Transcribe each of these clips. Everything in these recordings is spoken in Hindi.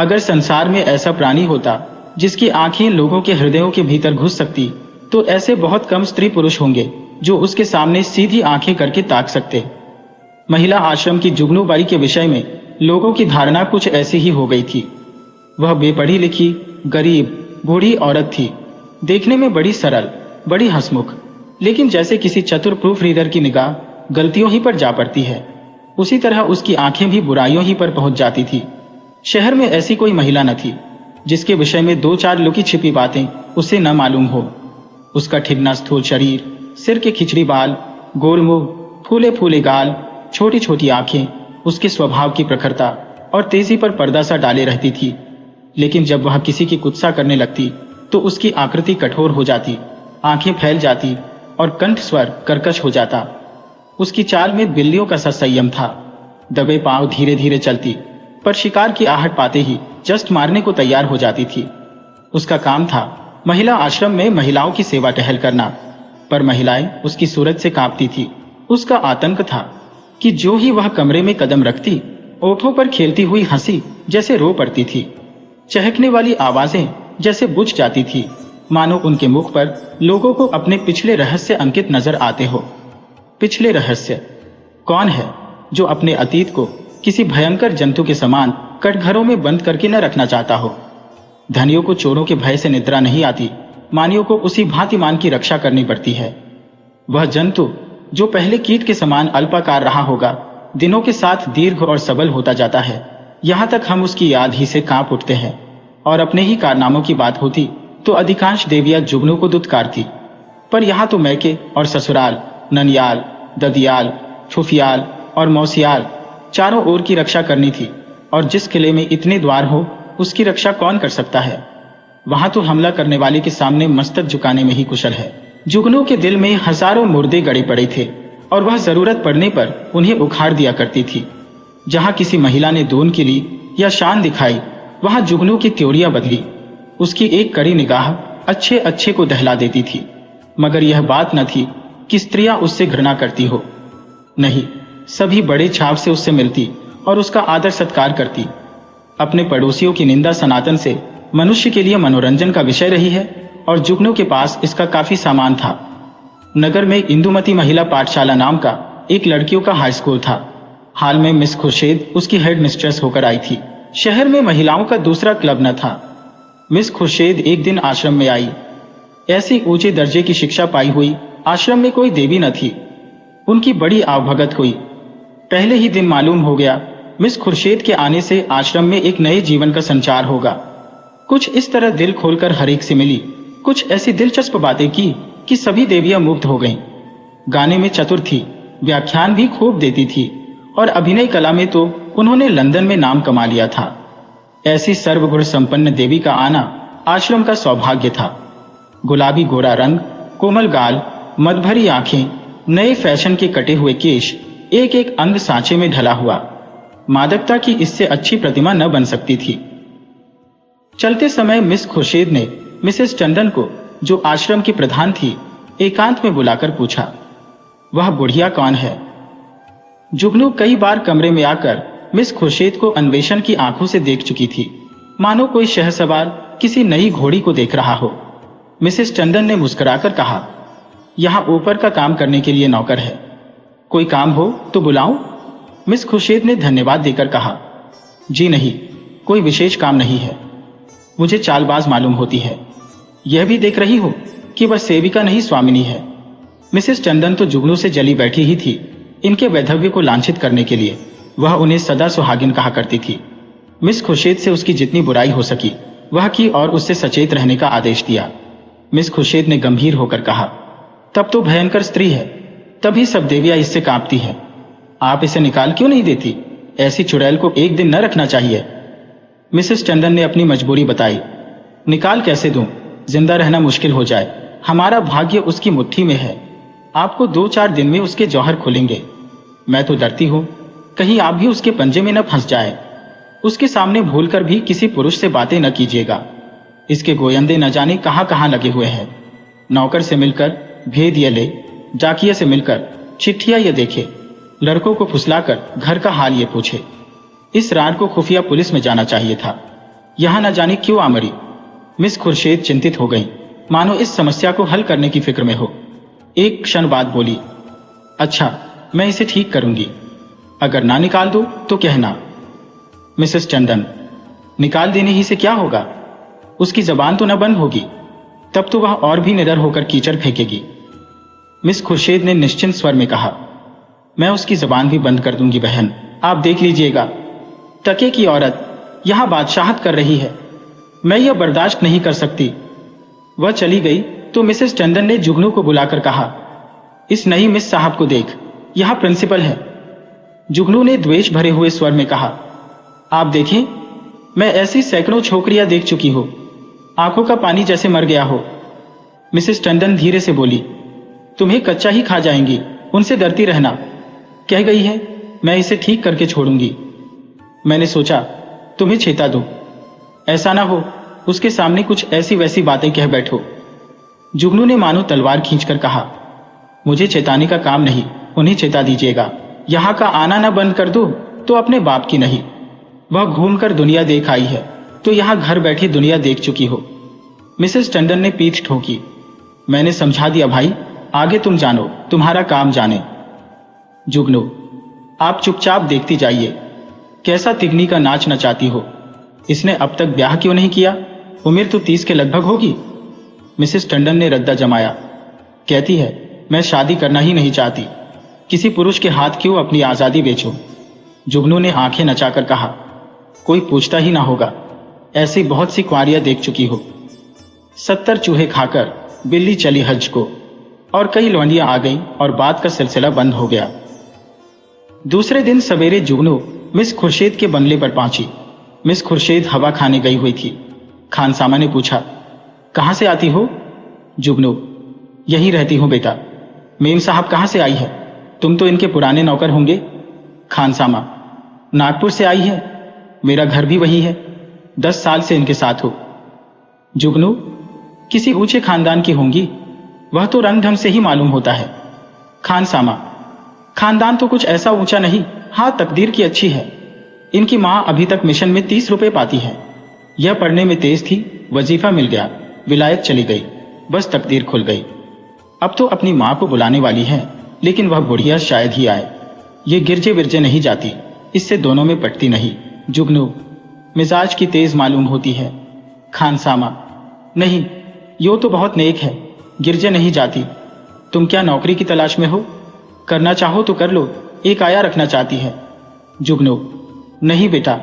अगर संसार में ऐसा प्राणी होता जिसकी आंखें लोगों के हृदयों के भीतर घुस सकती, तो ऐसे बहुत कम स्त्री पुरुष होंगे जो उसके सामने सीधी आंखें करके ताक सकते। महिला आश्रम की जुगनू बाई के विषय में लोगों की धारणा कुछ ऐसी ही हो गई थी। वह बेपढ़ी लिखी, गरीब, बूढ़ी औरत थी, देखने में बड़ी सरल, बड़ी हंसमुख, लेकिन जैसे किसी चतुर प्रूफ रीडर की निगाह गलतियों ही पर जा पड़ती है, उसी तरह उसकी आंखें भी बुराइयों ही पर पहुंच जाती थी। शहर में ऐसी कोई महिला न थी जिसके विषय में 2-4 लुकी छिपी बातें उसे न मालूम हो। उसका ठिगना स्थूल शरीर, सिर के खिचड़ी बाल, गोल मुंह, फूले फूले गाल, छोटी छोटी आंखें उसके स्वभाव की प्रखरता और तेजी पर पर्दा सा डाले रहती थी। लेकिन जब वह किसी की कुत्सा करने लगती तो उसकी आकृति कठोर हो जाती, आंखें फैल जाती और कंठ स्वर कर्कश हो जाता। उसकी चाल में बिल्लियों का सा संयम था। दबे पांव धीरे धीरे चलती, पर शिकार की आहट पाते ही जस्ट मारने को तैयार हो जाती थी। उसका काम था महिला आश्रम में महिलाओं की सेवा टहल करना, पर महिलाएं उसकी सूरत से कांपती थी। उसका आतंक था कि जो ही वह कमरे में कदम रखती, ओठों पर खेलती हुई हंसी जैसे रो पड़ती थी, चहकने वाली आवाजें जैसे बुझ जाती थी, मानो उनके मुख पर लोगों को अपने पिछले रहस्य अंकित नजर आते हो। पिछले रहस्य? कौन है जो अपने अतीत को किसी भयंकर जंतु के समान कटघरों में बंद करके न रखना चाहता हो? धनियों को चोरों के भय से निद्रा नहीं आती, मानियों को उसी भांतिमान की रक्षा करनी पड़ती है। वह जंतु जो पहले कीट के समान अल्पाकार रहा होगा, दिनों के साथ दीर्घ और सबल होता जाता है, यहाँ तक हम उसकी याद ही से कांप उठते हैं। और अपने ही कारनामों की बात होती तो अधिकांश देवियां जुगनू को दुत्कारती, पर यहाँ तो मैके और ससुराल, ननियाल, ददियाल, फुफियाल और मौसियाल, चारों ओर की रक्षा करनी थी। और जिस किले में इतने द्वार हो, उसकी रक्षा कौन कर सकता है? वहां तो हमला करने वाले के सामने मस्तक झुकाने में ही कुशल है। जुगनू के दिल में हजारों मुर्दे गड़े पड़े थे और वह जरूरत पड़ने पर उन्हें उखाड़ दिया करती थी। जहां किसी महिला ने दून की ली या शान दिखाई, वहां जुगनू की त्योरियां बदली। उसकी एक कड़ी निगाह अच्छे अच्छे को दहला देती थी। मगर यह बात न थी कि स्त्रियां उससे घृणा करती हो। नहीं, सभी बड़े छाव से उससे मिलती और उसका आदर सत्कार करती। अपने पड़ोसियों की निंदा सनातन से मनुष्य के लिए मनोरंजन का विषय रही है और जुगनू के पास इसका काफी सामान था। नगर में इंदुमती महिला पाठशाला नाम का एक लड़कियों का हाई स्कूल था। हाल में मिस खुर्शीद उसकी हेड मिस्ट्रेस होकर आई थी। शहर में महिलाओं का दूसरा क्लब न था। मिस खुर्शीद एक दिन आश्रम में आई। ऐसी ऊंचे दर्जे की शिक्षा पाई हुई आश्रम में कोई देवी न थी। उनकी बड़ी आवभगत हुई। पहले ही दिन मालूम हो गया मिस खुर्शीद के आने से आश्रम में एक नए जीवन का संचार होगा। कुछ इस तरह दिल खोलकर हर एक से मिली, कुछ ऐसी दिलचस्प बातें की कि सभी देवियां मुग्ध हो गईं। गाने में चतुर थी, व्याख्यान भी खूब देती थी और अभिनय कला में तो उन्होंने लंदन में नाम कमा लिया था। ऐसी सर्वगुण संपन्न देवी का आना आश्रम का सौभाग्य था। गुलाबी गोरा रंग, कोमल गाल, मदभरी आंखें, नए फैशन के कटे हुए केश, एक एक अंग सांचे में ढला हुआ। मादकता की इससे अच्छी प्रतिमा न बन सकती थी। चलते समय मिस खुर्शीद ने मिसेस टंडन को, जो आश्रम की प्रधान थी, एकांत में बुलाकर पूछा, वह बुढ़िया कौन है? जुगनू कई बार कमरे में आकर मिस खुर्शीद को अन्वेषण की आंखों से देख चुकी थी, मानो कोई शहसवार किसी नई घोड़ी को देख रहा हो। मिसेस टंडन ने मुस्कुराकर कहा, यहाँ ऊपर का काम करने के लिए नौकर है, कोई काम हो तो बुलाऊं? मिस खुर्शीद ने धन्यवाद देकर कहा, जी नहीं, कोई विशेष काम नहीं है। मुझे चालबाज मालूम होती है। यह भी देख रही हो कि वह सेविका नहीं स्वामिनी है। मिसेस टंडन तो जुगनू से जली बैठी ही थी। इनके वैधव्य को लांछित करने के लिए वह उन्हें सदा सुहागिन कहा करती थी। मिस खुर्शीद से उसकी जितनी बुराई हो सकी वह की और उससे सचेत रहने का आदेश दिया। मिस खुर्शीद ने गंभीर होकर कहा, तब तो भयंकर स्त्री है, तभी सब देवियां इससे कांपती है। आप इसे निकाल क्यों नहीं देती? ऐसी चुड़ैल को एक दिन न रखना चाहिए। मिसेस टंडन ने अपनी मजबूरी बताई। निकाल कैसे दूं? जिंदा रहना मुश्किल हो जाए। हमारा भाग्य उसकी मुट्ठी में है। आपको 2-4 दिन में उसके जौहर खुलेंगे। मैं तो डरती हूं कहीं आप भी उसके पंजे में न फंस जाए। उसके सामने भूलकर भी किसी पुरुष से बातें न कीजिएगा। इसके गोयंदे न जाने कहां कहां लगे हुए हैं। नौकर से मिलकर भेद ये ले, डाकिये से मिलकर चिट्ठियां ये देखे, लड़कों को फुसलाकर घर का हाल ये पूछे। इस रात को खुफिया पुलिस में जाना चाहिए था। यहाँ न जाने क्यों आ मरी। मिस खुर्शीद चिंतित हो गई, मानो इस समस्या को हल करने की फिक्र में हो। एक क्षण बाद बोली, अच्छा, मैं इसे ठीक करूंगी। अगर ना निकाल दो तो कहना। मिसेस टंडन, निकाल देने ही से क्या होगा? उसकी जबान तो न बंद होगी, तब तो वह और भी निडर होकर कीचड़ फेंकेगी। मिस खुर्शीद ने निश्चिंत स्वर में कहा, मैं उसकी जबान भी बंद कर दूंगी बहन, आप देख लीजिएगा। टके की औरत यहां बादशाहत कर रही है, मैं यह बर्दाश्त नहीं कर सकती। वह चली गई तो मिसेस टंडन ने जुगनू को बुलाकर कहा, इस नई मिस साहब को देख, यहां प्रिंसिपल है। जुगनू ने द्वेष भरे हुए स्वर में कहा, आप देखें, मैं ऐसी सैकड़ों छोकरियां देख चुकी हूं, आंखों का पानी जैसे मर गया हो। मिसेस टंडन धीरे से बोली, तुम्हें कच्चा ही खा जाएंगी, उनसे डरती रहना। कह गई है, मैं इसे ठीक करके छोड़ूंगी। मैंने सोचा तुम्हें चेता दूं, ऐसा ना हो उसके सामने कुछ ऐसी वैसी बातें कह बैठो। जुगनू ने मानो तलवार खींचकर कहा, मुझे चेताने का काम नहीं, उन्हें चेता दीजिएगा। यहां का आना ना बंद कर दो तो अपने बाप की नहीं। वह घूमकर दुनिया देख आई है तो यहां घर बैठी दुनिया देख चुकी हो। मिसेस टंडन ने पीठ ठोकी, मैंने समझा दिया भाई, आगे तुम जानो, तुम्हारा काम जाने। जुगनू, आप चुपचाप देखती जाइए, कैसा तिगनी का नाच नचाती हो। इसने अब तक ब्याह क्यों नहीं किया? उम्र तो 30 के लगभग होगी। मिसेस टंडन ने रद्दा जमाया, कहती है मैं शादी करना ही नहीं चाहती, किसी पुरुष के हाथ क्यों अपनी आजादी बेचो। जुगनू ने आंखें नचाकर कहा, कोई पूछता ही ना होगा, ऐसी बहुत सी कुंवारियां देख चुकी हो। 70 चूहे खाकर बिल्ली चली हज को, और कई लौंडियां आ गईं और बात का सिलसिला बंद हो गया। दूसरे दिन सवेरे जुगनू मिस खुर्शीद के बंगले पर पहुंची। मिस खुर्शीद हवा खाने गई हुई थी। खानसामा ने पूछा, कहां से आती हो? जुगनू, यहीं रहती हूं बेटा। मेम साहब कहां से आई है? तुम तो इनके पुराने नौकर होंगे। खानसामा, नागपुर से आई है, मेरा घर भी वही है, 10 साल से इनके साथ हो। जुगनू, किसी ऊंचे खानदान की होंगी, वह तो रंग ढंग से ही मालूम होता है। खानसामा, खानदान तो कुछ ऐसा ऊंचा नहीं, हाँ तकदीर की अच्छी है। इनकी मां अभी तक मिशन में 30 रुपए पाती है। यह पढ़ने में तेज थी, वजीफा मिल गया, विलायत चली गई, बस तकदीर खुल गई। अब तो अपनी मां को बुलाने वाली है, लेकिन वह बुढ़िया शायद ही आए। ये गिरजे विरजे नहीं जाती, इससे दोनों में पटती नहीं। जुगनू, मिजाज की तेज मालूम होती है। खानसामा, नहीं, यो तो बहुत नेक है, गिरजे नहीं जाती। तुम क्या नौकरी की तलाश में हो? करना चाहो तो कर लो, एक आया रखना चाहती है। जुगनू, नहीं बेटा,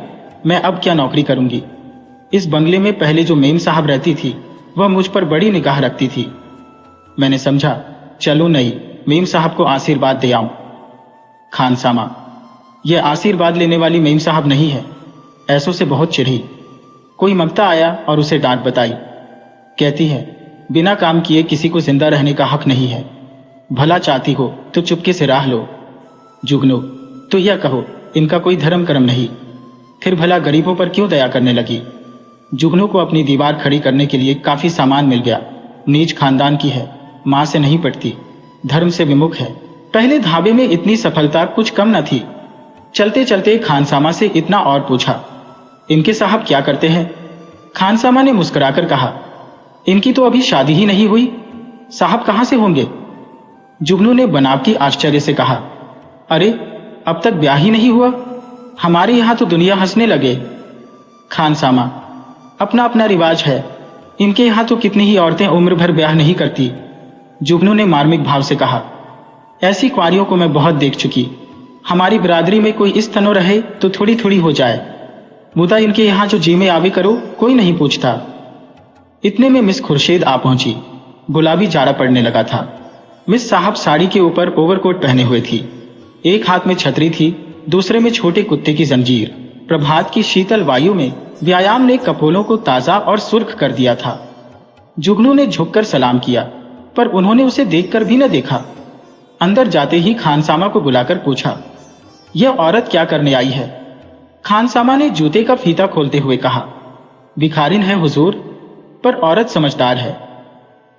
मैं अब क्या नौकरी करूंगी। इस बंगले में पहले जो मेम साहब रहती थी, वह मुझ पर बड़ी निगाह रखती थी। मैंने समझा चलो नहीं, मेम साहब को आशीर्वाद दे आऊं। खानसामा, यह आशीर्वाद लेने वाली मेम साहब नहीं है, ऐसों से बहुत चिढ़ी। कोई मंगता आया और उसे डांट बताई, कहती है बिना काम किए किसी को जिंदा रहने का हक नहीं है, भला चाहती हो तो चुपके से राह लो। जुगनू, तो यह कहो इनका कोई धर्म कर्म नहीं, फिर भला गरीबों पर क्यों दया करने लगी। जुगनू को अपनी दीवार खड़ी करने के लिए काफी सामान मिल गया। नीच खानदान की है, मां से नहीं पटती, धर्म से विमुख है। पहले धाबे में इतनी सफलता कुछ कम न थी। चलते चलते खानसामा से इतना और पूछा, इनके साहब क्या करते हैं? खानसामा ने मुस्कुराकर कहा, इनकी तो अभी शादी ही नहीं हुई, साहब कहां से होंगे? जुगनू ने बनावटी आश्चर्य से कहा, अरे अब तक ब्याह ही नहीं हुआ? हमारे यहां तो दुनिया हंसने लगे। खानसामा, अपना अपना रिवाज है, इनके यहां तो कितनी ही औरतें उम्र भर ब्याह नहीं करती। जुगनू ने मार्मिक भाव से कहा, ऐसी कुंवारियों को मैं बहुत देख चुकी। हमारी बिरादरी में कोई इस तनो रहे तो थोड़ी थोड़ी हो जाए, मुदा इनके यहां जो जी में आवे करो कोई नहीं पूछता। इतने में मिस खुर्शीद आ पहुंची। गुलाबी जाड़ा पड़ने लगा था। मिस साहब साड़ी के ऊपर ओवरकोट पहने हुए थी। एक हाथ में छतरी थी, दूसरे में छोटे कुत्ते की जंजीर। प्रभात की शीतल वायु में व्यायाम ने कपोलों को ताजा और सुर्ख कर दिया था। जुगनू ने झुककर सलाम किया, पर उन्होंने उसे देखकर भी न देखा। अंदर जाते ही खानसामा को बुलाकर पूछा, यह औरत क्या करने आई है? खानसामा ने जूते का फीता खोलते हुए कहा, भिखारिन है हुजूर, पर औरत समझदार है।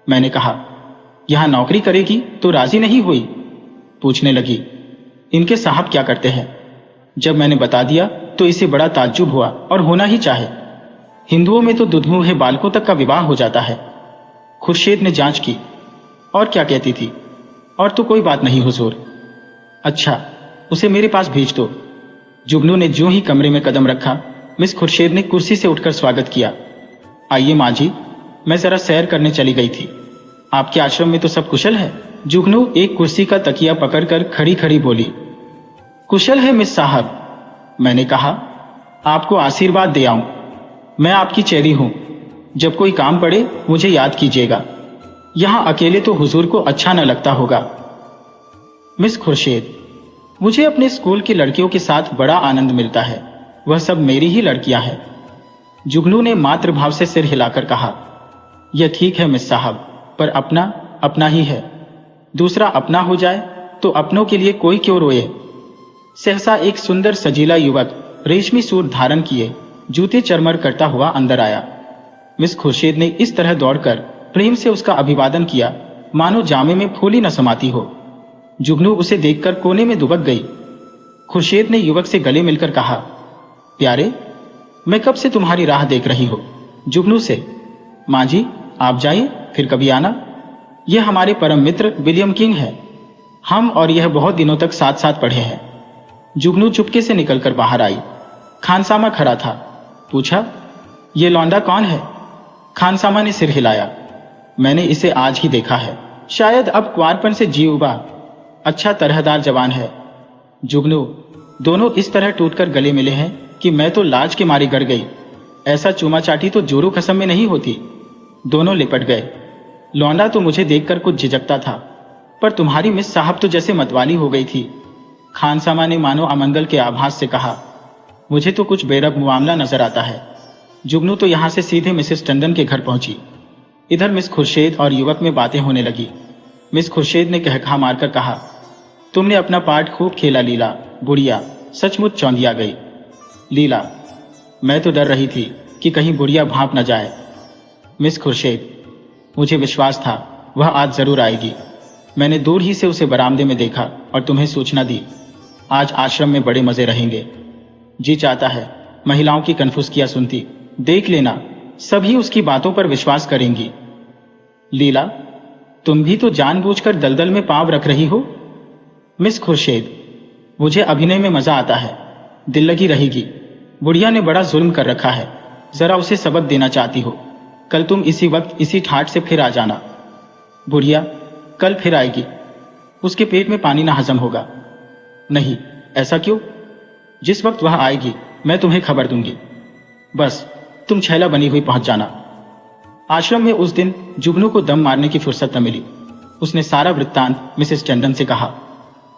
मैंने कहा, यहां नौकरी करेगी तो राजी नहीं हुई। पूछने लगी, इनके साहब क्या करते हैं? जब मैंने बता दिया तो इसे बड़ा ताज्जुब हुआ, और होना ही चाहे। हिंदुओं में तो दुधमुहे बालकों तक का विवाह हो जाता है। खुर्शीद ने जांच की। और क्या कहती थी? और तो कोई बात नहीं हुजूर। अच्छा, उसे मेरे पास भेज दो। जुगनू ने जो ही कमरे में कदम रखा, मिस खुर्शीद ने कुर्सी से उठकर स्वागत किया। आइए माँ जी, मैं जरा सैर करने चली गई थी। आपके आश्रम में तो सब कुशल है? जुगनू एक कुर्सी का तकिया पकड़कर खड़ी खड़ी बोली। कुशल है मिस साहब। मैंने कहा, आपको आशीर्वाद दे आऊं। मैं आपकी चेरी हूं। जब कोई काम पड़े मुझे याद कीजिएगा। यहां अकेले तो हुजूर को अच्छा न लगता होगा। मिस खुर्शीद, मुझे अपने स्कूल की लड़कियों के साथ बड़ा आनंद मिलता है। वह सब मेरी ही लड़कियां हैं। जुगनू ने मातृभाव से सिर हिलाकर कहा, यह ठीक है मिस साहब, पर अपना अपना ही है। दूसरा अपना हो जाए तो अपनों के लिए कोई क्यों रोए। सहसा एक सुंदर सजीला युवक रेशमी सूट धारण किए, जूते चरमर करता हुआ अंदर आया। मिस खुर्शीद ने इस तरह दौड़कर प्रेम से उसका अभिवादन किया मानो जामे में फूली न समाती हो। जुगनू उसे देखकर कोने में दुबक गई। खुर्शीद ने युवक से गले मिलकर कहा, प्यारे, मैं कब से तुम्हारी राह देख रही हूं। जुगनू से, माँ जी आप जाइए, फिर कभी आना। यह हमारे परम मित्र विलियम किंग है। हम और यह बहुत दिनों तक साथ साथ पढ़े हैं। जुगनू चुपके से निकलकर बाहर आई। खानसामा खड़ा था। पूछा, ये लौंडा कौन है? खानसामा ने सिर हिलाया। मैंने इसे आज ही देखा है। शायद अब क्वारपन से जी उबा। अच्छा तरहदार जवान है। जुगनू, दोनों इस तरह टूटकर गले मिले हैं कि मैं तो लाज के मारे गड़ गई। ऐसा चूमा चाटी तो जोरू कसम में नहीं होती। दोनों लिपट गए। लौंडा तो मुझे देखकर कुछ झिझकता था, पर तुम्हारी मिस साहब तो जैसे मतवाली हो गई थी। खानसामा ने मानो अमंगल के आभास से कहा, मुझे तो कुछ बेरब मामला नजर आता है। जुगनू तो यहां से सीधे मिसेस टंडन के घर पहुंची। इधर मिस खुर्शीद और युवक में बातें होने लगी। मिस खुर्शीद ने कहखा मारकर कहा, तुमने अपना पार्ट खूब खेला लीला। बुढ़िया सचमुच चौंधिया गई। लीला, मैं तो डर रही थी कि कहीं बुढ़िया भांप न जाए। मिस खुर्शीद, मुझे विश्वास था वह आज जरूर आएगी। मैंने दूर ही से उसे बरामदे में देखा और तुम्हें सूचना दी। आज आश्रम में बड़े मजे रहेंगे। जी चाहता है महिलाओं की कन्फुसकियां सुनती। देख लेना, सभी उसकी बातों पर विश्वास करेंगी। लीला, तुम भी तो जानबूझकर दलदल में पांव रख रही हो। मिस खुर्शीद, मुझे अभिनय में मजा आता है। दिल लगी रहेगी। बुढ़िया ने बड़ा जुल्म कर रखा है। जरा उसे सबक देना चाहती हो। कल तुम इसी वक्त इसी ठाट से फिर आ जाना। बुढ़िया कल फिर आएगी। उसके पेट में पानी ना हजम होगा। नहीं, ऐसा क्यों? जिस वक्त वह आएगी मैं तुम्हें खबर दूंगी। बस तुम छैला बनी हुई पहुंच जाना। आश्रम में उस दिन जुगनू को दम मारने की फुर्सत न मिली। उसने सारा वृत्तांत मिसेस टंडन से कहा।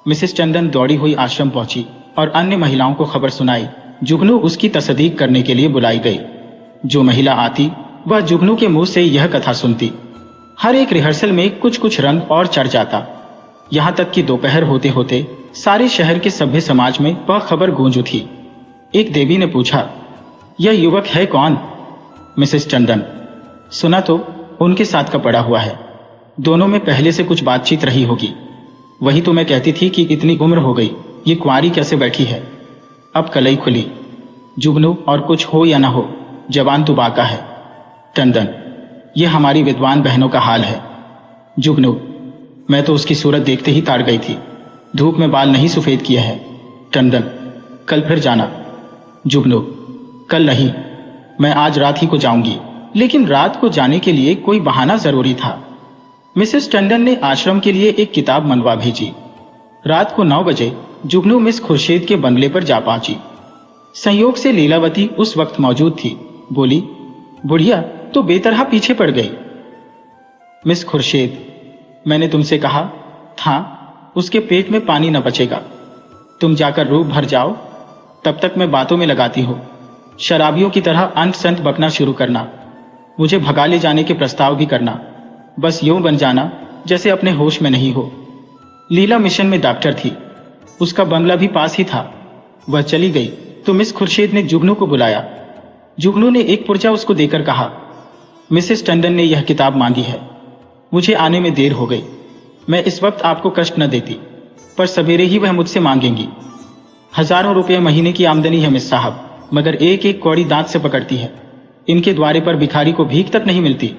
मिसेस टंडन दौड़ी हुई आश्रम पहुंची और अन्य महिलाओं को खबर सुनाई। जुगनू उसकी तस्दीक करने के लिए बुलाई गई। जो महिला आती वह जुगनू के मुंह से यह कथा सुनती। हर एक रिहर्सल में कुछ कुछ रंग और चढ़ जाता। यहां तक कि दोपहर होते होते सारे शहर के सभ्य समाज में वह खबर गूंज उठी। एक देवी ने पूछा, यह युवक है कौन? मिसेस टंडन, सुना तो उनके साथ का पड़ा हुआ है। दोनों में पहले से कुछ बातचीत रही होगी। वही तो मैं कहती थी कि इतनी उम्र हो गई, ये कुंवारी कैसे बैठी है। अब कलई खुली। जुगनू, और कुछ हो या ना हो, जवान तो बाका है। टंडन, ये हमारी विद्वान बहनों का हाल है। जुगनू, मैं तो उसकी सूरत देखते ही ताड़ गई थी। धूप में बाल नहीं सफेद किए हैं। टंडन, कल फिर जाना। जुगनू, कल नहीं, मैं आज रात ही को जाऊंगी। लेकिन रात को जाने के लिए कोई बहाना जरूरी था। मिसेस टंडन ने आश्रम के लिए एक किताब मंगवा भेजी। रात को 9 बजे जुगनू मिस खुर्शीद के बंगले पर जा पहुंची। संयोग से लीलावती उस वक्त मौजूद थी। बोली, बुढ़िया तो बेतरह पीछे पड़ गई। मिस खुर्शीद, मैंने तुमसे कहा था उसके पेट में पानी न बचेगा। तुम जाकर रूप भर जाओ, तब तक मैं बातों में लगाती हूं। शराबियों की तरह अंत संत बकना शुरू करना। मुझे भगा ले जाने के प्रस्ताव भी करना। बस यूं बन जाना जैसे अपने होश में नहीं हो। लीला मिशन में डॉक्टर थी। उसका बंगला भी पास ही था। वह चली गई तो मिस खुर्शीद ने जुगनू को बुलाया। जुगनू ने एक पुर्जा उसको देकर कहा, मिसेस टंडन ने यह किताब मांगी है। मुझे आने में देर हो गई। मैं इस वक्त आपको कष्ट न देती, पर सवेरे ही वह मुझसे मांगेंगी। हजारों रुपये महीने की आमदनी है मिस साहब, मगर एक एक कौड़ी दांत से पकड़ती है। इनके द्वारे पर भिखारी को भीख तक नहीं मिलती।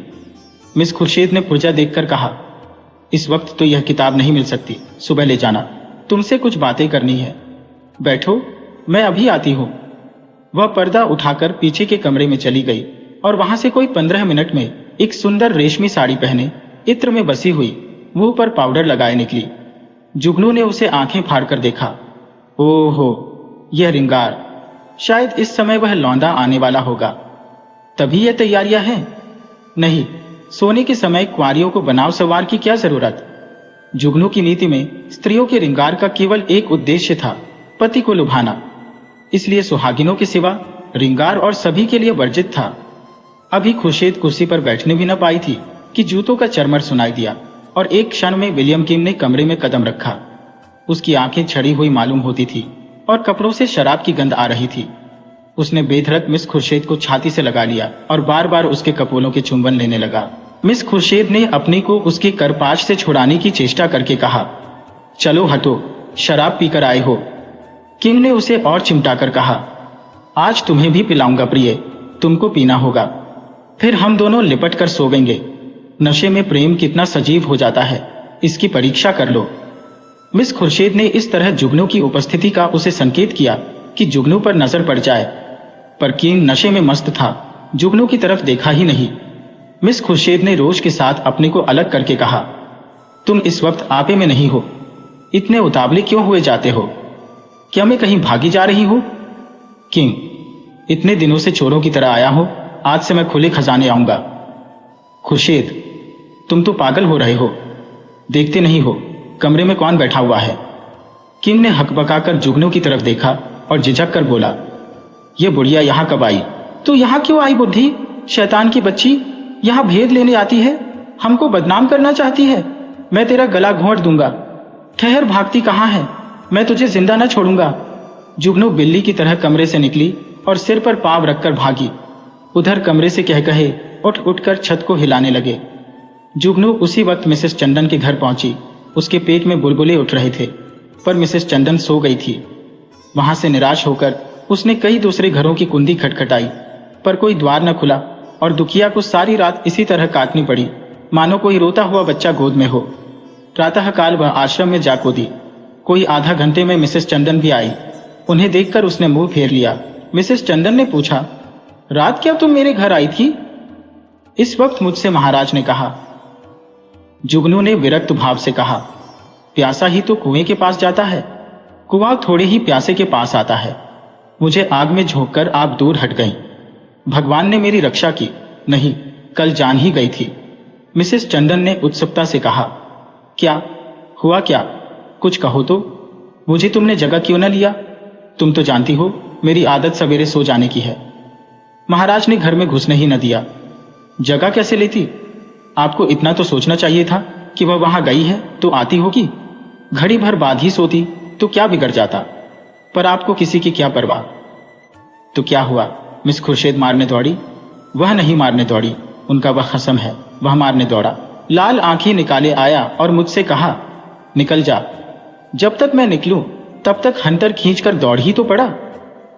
मिस खुर्शीद ने पुर्जा देखकर कहा, इस वक्त तो यह किताब नहीं मिल सकती, सुबह ले जाना, तुमसे कुछ बातें करनी है। बैठो, मैं अभी आती हूँ। वह पर्दा उठाकर पीछे के कमरे में चली गई और वहां से कोई 15 मिनट में एक सुंदर रेशमी साड़ी पहने, इत्र में बसी हुई, मुंह पर पाउडर लगाए निकली। जुगनू ने उसे आंखें फाड़कर देखा। ओहो, यह रिंगार! शायद इस समय वह लौंडा आने वाला होगा, तभी यह तैयारियां हैं। नहीं, सोने के समय कुंवारियों को बनाव सवार की क्या जरूरत। जुगनू की नीति में स्त्रियों के रिंगार का केवल एक उद्देश्य था, पति को लुभाना। इसलिए सुहागिनों के सिवा रिंगार और सभी के लिए वर्जित था। अभी खुर्शीद कुर्सी पर बैठने भी न पाई थी कि जूतों का चरमर सुनाई दिया और एक क्षण में विलियम किंग ने कमरे में कदम रखा। उसकी आंखें छड़ी हुई मालूम होती थी और कपड़ों से शराब की गंध आ रही थी। उसने बेधड़क मिस खुर्शीद को छाती से लगा लिया और बार बार उसके कपोलों के चुंबन लेने लगा। मिस खुर्शीद ने अपनी को उसके करपाश से छुड़ाने की चेष्टा करके कहा, चलो हटो, शराब पीकर आए हो। किंग ने उसे और चिमटाकर कहा, आज तुम्हें भी पिलाऊंगा प्रिय, तुमको पीना होगा, फिर हम दोनों लिपट कर सोवेंगे। नशे में प्रेम कितना सजीव हो जाता है, इसकी परीक्षा कर लो। मिस खुर्शीद ने इस तरह जुगनू की उपस्थिति का उसे संकेत किया कि जुगनू पर नजर पड़ जाए, पर किंग नशे में मस्त था, जुगनू की तरफ देखा ही नहीं। मिस खुर्शीद ने रोष के साथ अपने को अलग करके कहा, तुम इस वक्त आपे में नहीं हो, इतने उतावले क्यों हुए जाते हो? क्या मैं कहीं भागी जा रही हूं? किंग, इतने दिनों से चोरों की तरह आया हो, आज से मैं खुले खजाने आऊंगा। खुर्शीद, तुम तो पागल हो रहे हो, देखते नहीं हो कमरे में कौन बैठा हुआ है? किंग ने हकबकाकर जुगनू की तरफ देखा और झिझक कर बोला, यह बुढ़िया यहां कब आई? तू यहां क्यों आई बुद्धि? शैतान की बच्ची, यहां भेद लेने आती है, हमको बदनाम करना चाहती है। मैं तेरा गला घोंट दूंगा। ठहर, भागती कहां है? मैं तुझे जिंदा न छोड़ूंगा। जुगनू बिल्ली की तरह कमरे से निकली और सिर पर पांव रखकर भागी। उधर कमरे से कह कहे उठ उठकर छत को हिलाने लगे। जुगनू उसी वक्त मिसेस चंदन के घर पहुंची। उसके पेट में बुलबुले उठ रहे थे, पर मिसेस चंदन सो गई थी। वहां से निराश होकर उसने कई दूसरे घरों की कुंडी खटखटाई, पर कोई द्वार न खुला और दुखिया को सारी रात इसी तरह काटनी पड़ी, मानो कोई रोता हुआ बच्चा गोद में हो। प्रातःकाल वह आश्रम में जा कूदी। कोई आधा घंटे में मिसेस चंदन भी आई। उन्हें देखकर उसने मुंह फेर लिया। मिसेस चंदन ने पूछा, रात क्या तुम मेरे घर आई थी? इस वक्त मुझसे महाराज ने कहा। जुगनू ने विरक्त भाव से कहा, प्यासा ही तो कुएं के पास जाता है, कुआं थोड़े ही प्यासे के पास आता है। मुझे आग में झोंककर आप दूर हट गईं। भगवान ने मेरी रक्षा की, नहीं कल जान ही गई थी। मिसेस चंदन ने उत्सुकता से कहा, क्या हुआ? क्या कुछ कहो तो। मुझे तुमने जगह क्यों न लिया? तुम तो जानती हो मेरी आदत सवेरे सो जाने की है। महाराज ने घर में घुसने ही न दिया। जगह कैसे लेती? आपको इतना तो सोचना चाहिए था कि वह वहां गई है तो आती होगी। घड़ी भर बाद ही सोती तो क्या बिगड़ जाता, पर आपको किसी की क्या परवाह। तो क्या हुआ? मिस खुर्शीद मारने दौड़ी? वह नहीं मारने दौड़ी, उनका वह खसम है, वह मारने दौड़ा। लाल आंखें निकाले आया और मुझसे कहा, निकल जा। जब तक मैं निकलूं तब तक हंटर खींचकर दौड़ ही तो पड़ा।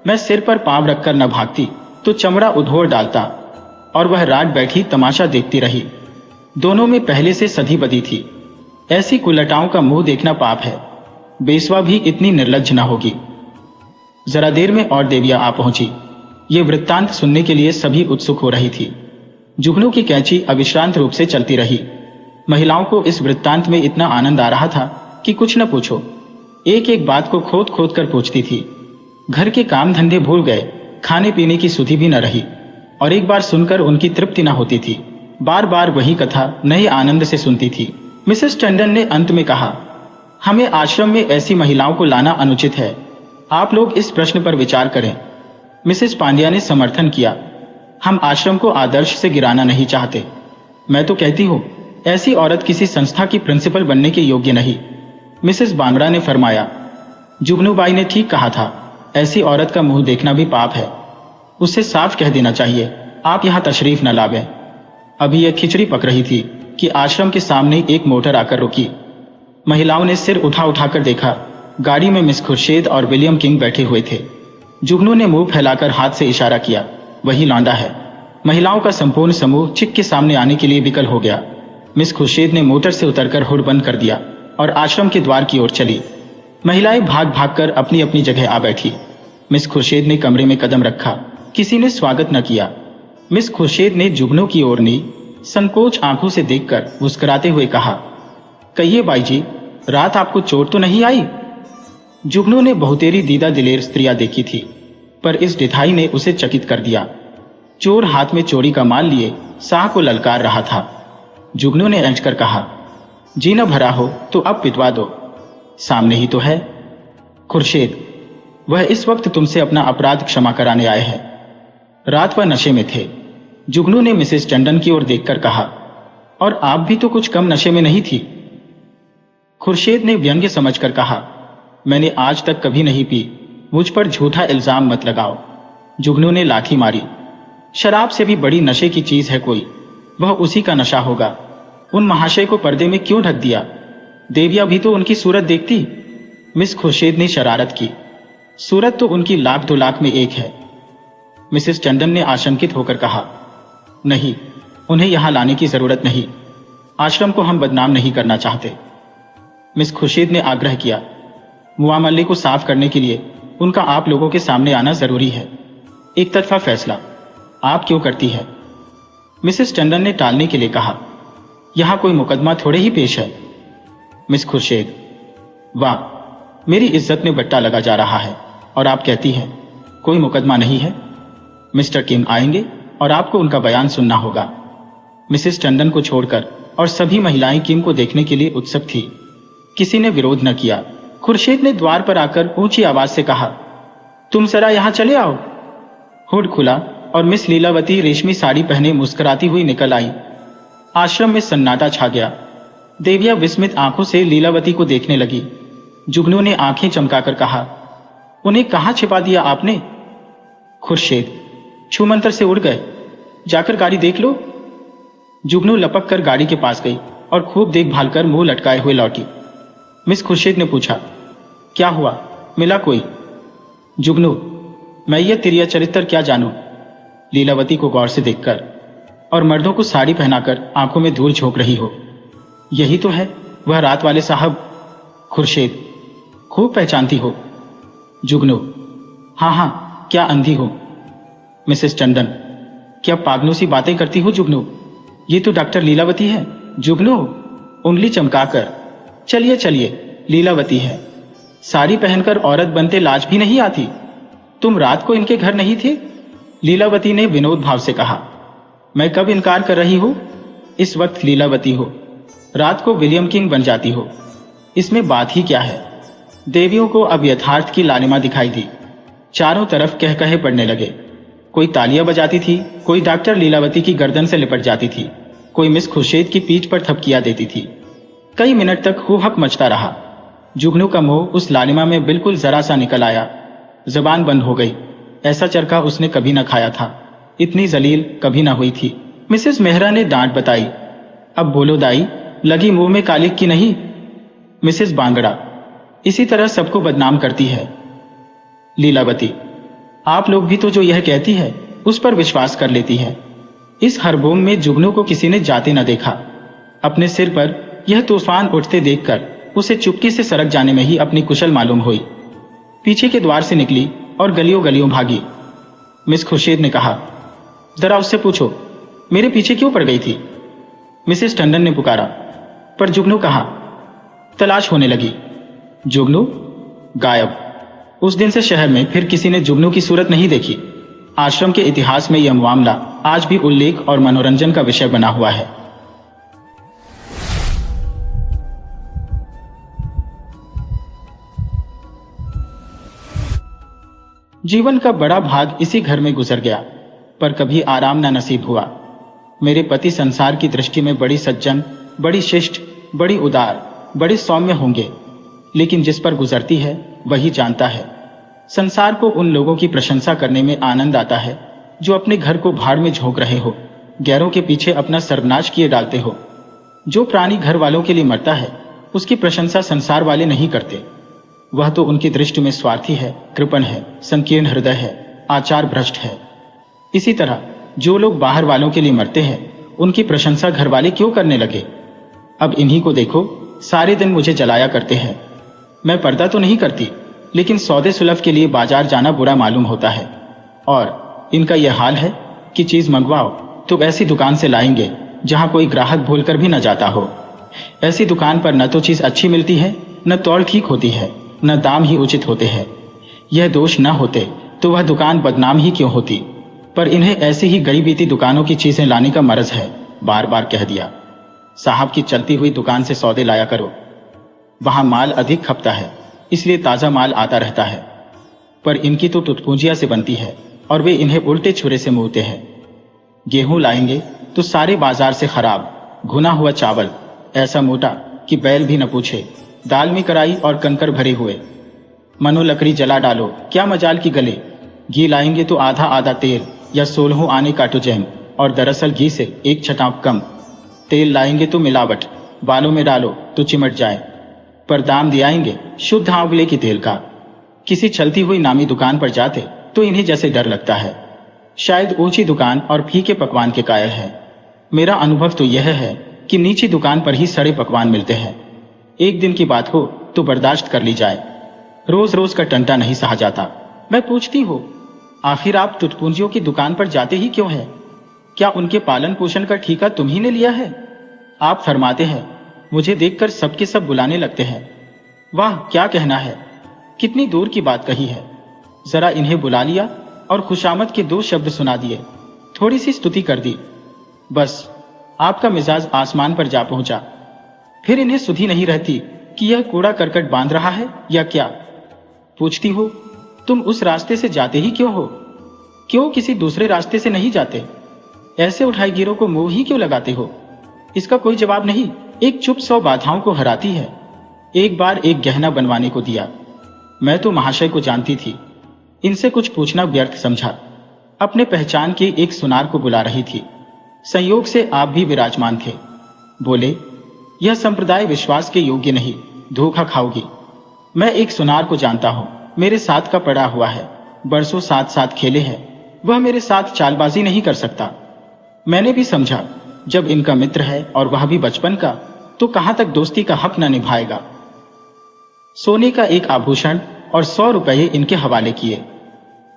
मैं सिर पर पांव रखकर न भागती तो चमड़ा उधोड़ डालता, और वह रात बैठी तमाशा देखती रही। दोनों में पहले से सधी बदी थी। ऐसी कुलटाओं का मुंह देखना पाप है। बेसवा भी इतनी निर्लज्ज न होगी। जरा देर में और देविया आ पहुंची। ये वृत्तांत सुनने के लिए सभी उत्सुक हो रही थी। जुगनू की कैंची अविश्रांत रूप से चलती रही। महिलाओं को इस वृत्तांत में इतना आनंद आ रहा था कि कुछ न पूछो। एक एक बात को खोद खोद कर पूछती थी। घर के काम धंधे भूल गए, खाने पीने की सुधि भी न रही, और एक बार सुनकर उनकी तृप्ति न होती थी। बार बार वही कथा नए आनंद से सुनती थी। मिसेस टंडन ने अंत में कहा, हमें आश्रम में ऐसी महिलाओं को लाना अनुचित है। आप लोग इस प्रश्न पर विचार करें। मिसेस पांड्या ने समर्थन किया, हम आश्रम को आदर्श से गिराना नहीं चाहते। मैं तो कहती हूँ ऐसी औरत किसी संस्था की प्रिंसिपल बनने के योग्य नहीं। मिसेस बांगड़ा ने फरमाया, जुगनूबाई ने ठीक कहा था, ऐसी औरत का मुंह देखना भी पाप है। उसे साफ कह देना चाहिए, आप यहाँ तशरीफ न लावें। अभी यह खिचड़ी पक रही थी कि आश्रम के सामने एक मोटर आकर रुकी। महिलाओं ने सिर उठा उठाकर देखा। गाड़ी में मिस खुर्शीद और विलियम किंग बैठे हुए थे। जुगनू ने मुंह फैलाकर हाथ से इशारा किया, वही लौंडा है। महिलाओं का संपूर्ण समूह चिक के सामने आने के लिए विकल हो गया। मिस खुर्शीद ने मोटर से उतरकर हुड बंद कर दिया और आश्रम के द्वार की ओर चली। महिलाएं भाग भाग कर अपनी अपनी जगह आ बैठी। मिस खुर्शीद ने कमरे में कदम रखा। किसी ने स्वागत न किया। मिस खुर्शीद ने जुगनू की ओर नी संकोच आंखों से देखकर मुस्कुराते हुए कहा, कहिए बाई जी, रात आपको चोट तो नहीं आई? जुगनू ने बहुतेरी दीदा दिलेर स्त्रियां देखी थी, पर इस डिठाई ने उसे चकित कर दिया। चोर हाथ में चोरी का माल लिए शाह को ललकार रहा था। जुगनू ने ऐंठकर कहा, जी न भरा हो तो अब पिटवा दो, सामने ही तो है। खुर्शीद, वह इस वक्त तुमसे अपना अपराध क्षमा कराने आए हैं। रात वह नशे में थे। जुगनू ने मिसेस टंडन की ओर देखकर कहा, और आप भी तो कुछ कम नशे में नहीं थी। खुर्शीद ने व्यंग्य समझकर कहा, मैंने आज तक कभी नहीं पी, मुझ पर झूठा इल्जाम मत लगाओ। जुगनू ने लाठी मारी। शराब से भी बड़ी नशे की चीज है कोई, वह उसी का नशा होगा। उन महाशय को पर्दे में क्यों ढक दिया? देविया भी तो उनकी सूरत देखती। मिस खुर्शीद ने शरारत की। सूरत तो उनकी लाख 2 लाख में एक है। मिसेस टंडन ने आशंकित होकर कहा, नहीं, उन्हें यहां लाने की जरूरत नहीं। आश्रम को हम बदनाम नहीं करना चाहते। मिस खुर्शीद ने आग्रह किया, मुआमले को साफ करने के लिए उनका आप लोगों के सामने आना जरूरी है। एक तरफा फैसला आप क्यों करती है? मिसेस टंडन ने टालने के लिए कहा, यहां कोई मुकदमा थोड़े ही पेश है। मिस खुर्शीद, वाह, मेरी इज्जत में बट्टा लगा जा रहा है और आप कहती हैं कोई मुकदमा नहीं है। मिस्टर किम आएंगे और आपको उनका बयान सुनना होगा। मिसेस टंडन को छोड़कर और सभी महिलाएं किम को देखने के लिए उत्सुक थी। किसी ने विरोध न किया। खुर्शीद ने द्वार पर आकर ऊंची आवाज से कहा, तुम जरा यहां चले आओ। हुड खुला और मिस लीलावती रेशमी साड़ी पहने मुस्कुराती हुई निकल आई। आश्रम में सन्नाटा छा गया। देविया विस्मित आंखों से लीलावती को देखने लगी। जुगनू ने आंखें चमकाकर कहा, उन्हें कहां छिपा दिया आपने? खुर्शीद, छूमंतर से उड़ गए, जाकर गाड़ी देख लो। जुगनू लपक कर गाड़ी के पास गई और खूब देखभाल कर मुंह लटकाए हुए लौटी। मिस खुर्शीद ने पूछा, क्या हुआ, मिला कोई? जुगनू, मैं ये तिरिया चरित्र क्या जानूं? लीलावती को गौर से देखकर, और मर्दों को साड़ी पहनाकर आंखों में धूल झोंक रही हो। यही तो है वह रात वाले साहब। खुर्शीद, खूब पहचानती हो। जुगनू, हाँ हाँ, क्या अंधी हो। मिसेस टंडन, क्या पागलों सी बातें करती हो जुगनू? ये तो डॉक्टर लीलावती है। जुगनू, उंगली चमकाकर, चलिए चलिए, लीलावती है। साड़ी पहनकर औरत बनते लाज भी नहीं आती। तुम रात को इनके घर नहीं थे? लीलावती ने विनोद भाव से कहा। मैं कब इनकार कर रही हूं? इस वक्त लीलावती हो, रात को विलियम किंग बन जाती हो, इसमें बात ही क्या है? देवियों को अब यथार्थ की लालिमा दिखाई दी। चारों तरफ कहकहे पड़ने लगे। कोई तालियां बजाती थी, कोई डॉक्टर लीलावती की गर्दन से लिपट जाती थी, कोई मिस खुर्शीद की पीठ पर थपकियां देती थी। कई मिनट तक हुहक मचता रहा। जुगनू का मुंह उस लालिमा में बिल्कुल जरा सा निकल आया। जबान बंद हो गई। ऐसा चरखा उसने कभी न खाया था, इतनी जलील कभी न हुई थी। मिसेस मेहरा ने डांट बताई, अब बोलो दाई, लगी मुंह में कालिक की नहीं? मिसेस बांगड़ा, इसी तरह सबको बदनाम करती है। लीलावती, आप लोग भी तो जो यह कहती है उस पर विश्वास कर लेती है। इस हरबोंग में जुगनू को किसी ने जाते न देखा। अपने सिर पर यह तूफान उठते देखकर उसे चुपके से सरक जाने में ही अपनी कुशल मालूम हुई। पीछे के द्वार से निकली और गलियों गलियों भागी। मिस खुर्शीद ने कहा, जरा उससे पूछो मेरे पीछे क्यों पड़ गई थी? मिसेस टंडन ने पुकारा, पर जुगनू कहाँ? तलाश होने लगी। जुगनू गायब। उस दिन से शहर में फिर किसी ने जुगनू की सूरत नहीं देखी। आश्रम के इतिहास में यह मामला आज भी उल्लेख और मनोरंजन का विषय बना हुआ है। जीवन का बड़ा भाग इसी घर में गुजर गया, पर कभी आराम न नसीब हुआ। मेरे पति संसार की दृष्टि में बड़ी सज्जन, बड़ी शिष्ट, बड़ी उदार, बड़े सौम्य होंगे, लेकिन जिस पर गुजरती है वही जानता है। संसार को उन लोगों की प्रशंसा करने में आनंद आता है जो अपने घर को भाड़ में झोंक रहे हो, गैरों के पीछे अपना सर्वनाश किए डालते हो। जो प्राणी घर वालों के लिए मरता है उसकी प्रशंसा संसार वाले नहीं करते। वह तो उनकी दृष्टि में स्वार्थी है, कृपण है, संकीर्ण हृदय है, आचार भ्रष्ट है। इसी तरह जो लोग बाहर वालों के लिए मरते हैं उनकी प्रशंसा घर वाले क्यों करने लगे। अब इन्हीं को देखो, सारे दिन मुझे जलाया करते हैं। मैं पर्दा तो नहीं करती, लेकिन सौदे सुलभ के लिए बाजार जाना बुरा मालूम होता है। और इनका यह हाल है कि चीज मंगवाओ तो ऐसी दुकान से लाएंगे जहां कोई ग्राहक भूलकर भी न जाता हो। ऐसी दुकान पर न तो चीज अच्छी मिलती है, न तौल ठीक होती है, न दाम ही उचित होते हैं। यह दोष न होते तो वह दुकान बदनाम ही क्यों होती। पर इन्हें ऐसी ही गरीबीती दुकानों की चीजें लाने का मर्ज है। बार बार कह दिया, साहब की चलती हुई दुकान से सौदे लाया करो। वहां माल अधिक खपता है, इसलिए ताजा माल आता रहता है। पर इनकी तो टुटपूंजिया से बनती है और वे इन्हें उल्टे छुरे से मुड़ते हैं। गेहूं लाएंगे तो सारे बाजार से खराब, घुना हुआ चावल ऐसा मोटा कि बैल भी न पूछे, दाल में कराई और कंकर भरे हुए। मनो लकड़ी जला डालो, क्या मजाल की गले। घी लाएंगे तो आधा आधा तेल या 16 आने का टुजैम, और दरअसल घी से एक छटाक कम। तेल लाएंगे तो मिलावट, बालों में डालो तो चिमट जाए। पर दाम दियाएंगे शुद्ध आंवले की तेल का। किसी चलती हुई नामी दुकान पर जाते तो इन्हें जैसे डर लगता है, शायद ऊंची दुकान और फीके पकवान के कायल है। मेरा अनुभव तो यह है कि नीची दुकान पर ही सड़े पकवान मिलते हैं। एक दिन की बात हो तो बर्दाश्त कर ली जाए, रोज रोज का टंटा नहीं सहा जाता। मैं पूछती हूँ, आखिर आप टुटपुंजियों की दुकान पर जाते ही क्यों है? क्या उनके पालन पोषण का ठेका तुम्ही ने लिया है? आप फरमाते हैं। मुझे देखकर सबके सब बुलाने लगते हैं। वाह, क्या कहना है, कितनी दूर की बात कही है। जरा इन्हें बुला लिया और खुशामद के 2 शब्द सुना दिए, थोड़ी सी स्तुति कर दी, बस आपका मिजाज आसमान पर जा पहुंचा। फिर इन्हें सुधी नहीं रहती कि यह कूड़ा करकट बांध रहा है या क्या। पूछती हो, तुम उस रास्ते से जाते ही क्यों हो? क्यों किसी दूसरे रास्ते से नहीं जाते? ऐसे उठाई गिरों को मुंह ही क्यों लगाते हो? इसका कोई जवाब नहीं, एक चुप 100 बाधाओं को हराती है। एक बार एक गहना बनवाने को दिया। मैं तो महाशय को जानती थी, इनसे कुछ पूछना व्यर्थ समझा। अपने पहचान के एक सुनार को बुला रही थी। संयोग से आप भी विराजमान थे। बोले, यह संप्रदाय विश्वास के योग्य नहीं, धोखा खाओगी। मैं एक सुनार को जानता हूं, मेरे साथ का पड़ा हुआ है, बरसों साथ साथ खेले हैं, वह मेरे साथ चालबाजी नहीं कर सकता। मैंने भी समझा, जब इनका मित्र है और वह भी बचपन का, तो कहां तक दोस्ती का हक न निभाएगा। सोने का एक आभूषण और 100 रुपये इनके हवाले किए।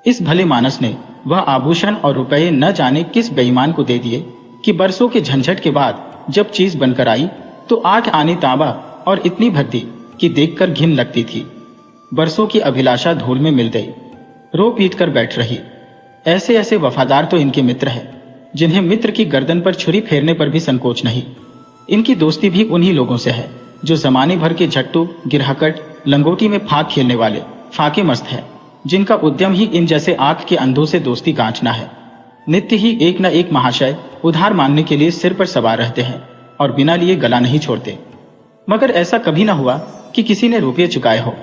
इस भले मानस ने वह आभूषण और रुपये न जाने किस बेईमान को दे दिए कि बरसों के झंझट के बाद जब चीज बनकर आई तो 8 आने तांबा और इतनी भर दी कि देखकर घिन लगती थी। बरसों की अभिलाषा धूल में मिल गई, रो पीट कर बैठ रही। ऐसे ऐसे वफादार तो इनके मित्र हैं, जिन्हें मित्र की गर्दन पर छुरी फेरने पर भी संकोच नहीं। इनकी दोस्ती भी उन्हीं लोगों से है जो जमाने भर के झट्टू, गिरहकट, लंगोटी में फाक खेलने वाले फाके मस्त है, जिनका उद्यम ही इन जैसे आंख के अंधों से दोस्ती गांठना है। नित्य ही एक न एक महाशय उधार मांगने के लिए सिर पर सवार रहते हैं और बिना लिए गला नहीं छोड़ते। मगर ऐसा कभी न हुआ कि किसी ने रुपये चुकाए हो।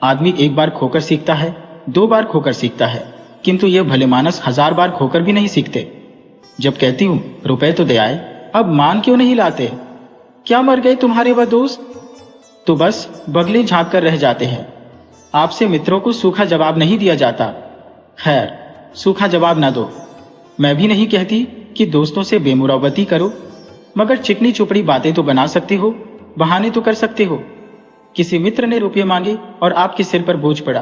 आदमी एक बार खोकर सीखता है, 2 बार खोकर सीखता है, किंतु ये भले मानस 1000 बार खोकर भी नहीं सीखते। जब कहती हूं रुपए तो दे आए, अब मान क्यों नहीं लाते? क्या मर गए तुम्हारे वह दोस्त? तो बस बगले झांक कर रह जाते हैं। आपसे मित्रों को सूखा जवाब नहीं दिया जाता। खैर, सूखा जवाब ना दो। मैं भी नहीं कहती कि दोस्तों से बेमुरवती करो, मगर चिकनी चुपड़ी बातें तो बना सकते हो, बहाने तो कर सकते हो। किसी मित्र ने रुपये मांगे और आपके सिर पर बोझ पड़ा,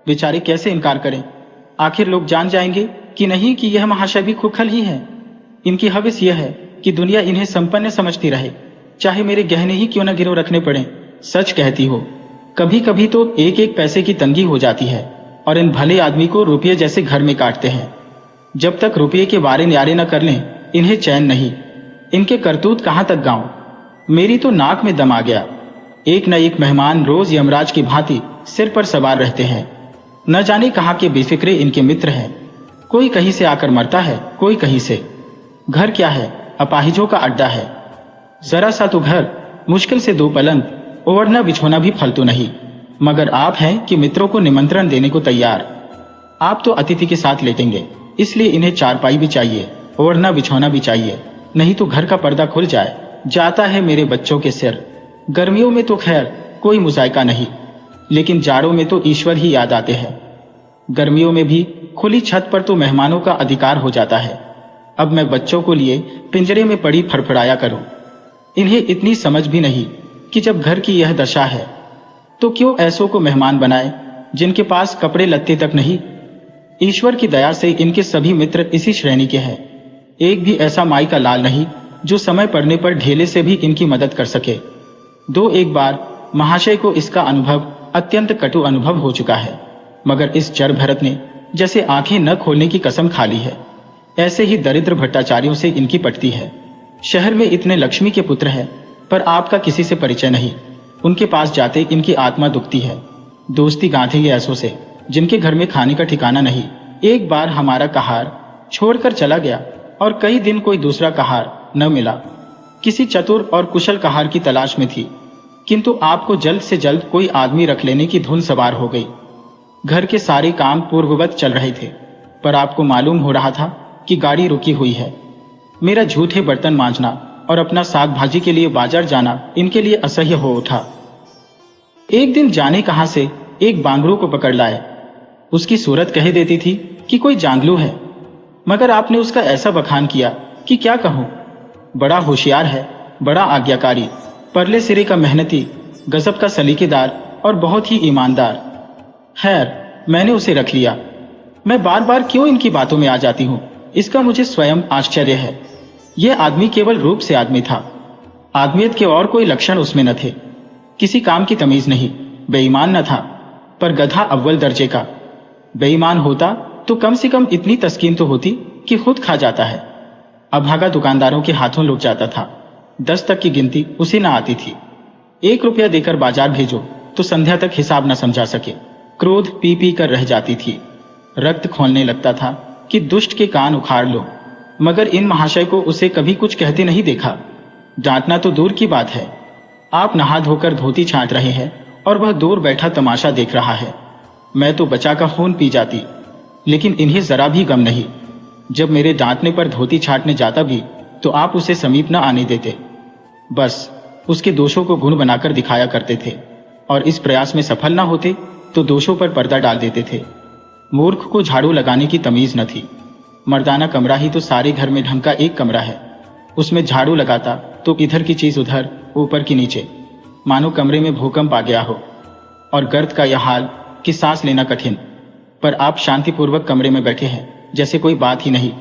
बेचारे कैसे इनकार करें? आखिर लोग जान जाएंगे कि नहीं कि यह महाशय भी खुखल ही है। इनकी हविस यह है कि दुनिया इन्हें संपन्न समझती रहे, चाहे मेरे गहने ही क्यों न गिरो रखने पड़े। सच कहती हो, कभी कभी तो 1-1 पैसे की तंगी हो जाती है और इन भले आदमी को रुपये जैसे घर में काटते हैं। जब तक रुपये के वारे न्यारे न कर लें, इन्हें चैन नहीं। इनके करतूत कहां तक गाऊं? मेरी तो नाक में दम आ गया। एक न एक मेहमान रोज यमराज की भांति सिर पर सवार रहते हैं। न जाने कहां के बेफिक्रे इनके मित्र हैं। कोई कहीं से आकर मरता है, कोई कहीं से। घर क्या है, अपाहिजों का अड्डा है। जरा सा तो घर, मुश्किल से 2 पलंग, ओढ़ना बिछोना भी फालतू नहीं। मगर आप हैं कि मित्रों को निमंत्रण देने को तैयार। आप तो अतिथि के साथ लेटेंगे, इसलिए इन्हें चारपाई भी चाहिए, ओढ़ना बिछोना भी चाहिए, नहीं तो घर का पर्दा खुल जाए। जाता है मेरे बच्चों के सिर। गर्मियों में तो खैर कोई मुजायका नहीं, लेकिन जाड़ों में तो ईश्वर ही याद आते हैं। गर्मियों में भी खुली छत पर तो मेहमानों का अधिकार हो जाता है। अब मैं बच्चों को लिए पिंजरे में पड़ी फड़फड़ाया करूं। इन्हें इतनी समझ भी नहीं कि जब घर की यह दशा है तो क्यों ऐसों को मेहमान बनाए जिनके पास कपड़े लत्ते तक नहीं। ईश्वर की दया से इनके सभी मित्र इसी श्रेणी के हैं। एक भी ऐसा माई का लाल नहीं जो समय पड़ने पर ढेले से भी इनकी मदद कर सके। दो एक बार महाशय को इसका अनुभव अत्यंत कटु अनुभव हो चुका है, मगर इस चर भरत ने जैसे आंखें न खोलने की कसम खा ली है। ऐसे ही दरिद्र भट्टाचार्यों से इनकी पटती है। शहर में इतने लक्ष्मी के पुत्र हैं, पर आपका किसी से परिचय नहीं। उनके पास जाते इनकी आत्मा दुखती है। दोस्ती गांठेंगे ऐसों से जिनके घर में खाने का ठिकाना नहीं। एक बार हमारा कहार छोड़कर चला गया और कई दिन कोई दूसरा कहार न मिला। किसी चतुर और कुशल कहार की तलाश में थी, किंतु आपको जल्द से जल्द कोई आदमी रख लेने की धुन सवार हो गई। घर के सारे काम पूर्ववत चल रहे थे, पर आपको मालूम हो रहा था कि गाड़ी रुकी हुई है। मेरा झूठे बर्तन मांजना और अपना साग भाजी के लिए बाजार जाना इनके लिए असह्य हो उठा। एक दिन जाने कहां से एक बांगड़ू को पकड़ लाए। उसकी सूरत कह देती थी कि कोई जांगलू है, मगर आपने उसका ऐसा बखान किया कि क्या कहूं। बड़ा होशियार है, बड़ा आज्ञाकारी, परले सिरे का मेहनती, गजब का सलीकेदार और बहुत ही ईमानदार। खैर, मैंने उसे रख लिया। मैं बार बार क्यों इनकी बातों में आ जाती हूं, इसका मुझे स्वयं आश्चर्य है। यह आदमी केवल रूप से आदमी था, आदमियत के और कोई लक्षण उसमें न थे। किसी काम की तमीज नहीं, बेईमान न था, पर गधा अव्वल दर्जे का। बेईमान होता तो कम से कम इतनी तस्कीन तो होती कि खुद खा जाता है। अभागा दुकानदारों के हाथों लुट जाता था। 10 तक की गिनती उसे न आती थी। 1 रुपया देकर बाजार भेजो तो संध्या तक हिसाब न समझा सके। क्रोध पी पी कर रह जाती थी। रक्त खोलने लगता था कि दुष्ट के कान उखाड़ लो, मगर इन महाशय को उसे कभी कुछ कहते नहीं देखा। डांटना तो दूर की बात है। आप नहा धोकर धोती छांट रहे हैं और वह दूर बैठा तमाशा देख रहा है। मैं तो बचा का खून पी जाती, लेकिन इन्हें जरा भी गम नहीं। जब मेरे डांटने पर धोती छांटने जाता भी तो आप उसे समीप न आने देते। बस उसके दोषों को गुण बनाकर दिखाया करते थे, और इस प्रयास में सफल न होते तो दोषों पर पर्दा डाल देते थे। मूर्ख को झाड़ू लगाने की तमीज न थी। मर्दाना कमरा ही तो सारे घर में ढंग का एक कमरा है। उसमें झाड़ू लगाता तो इधर की चीज उधर, ऊपर की नीचे, मानो कमरे में भूकंप आ गया हो। और गर्द का यह हाल कि सांस लेना कठिन, पर आप शांतिपूर्वक कमरे में बैठे हैं जैसे कोई बात ही नहीं।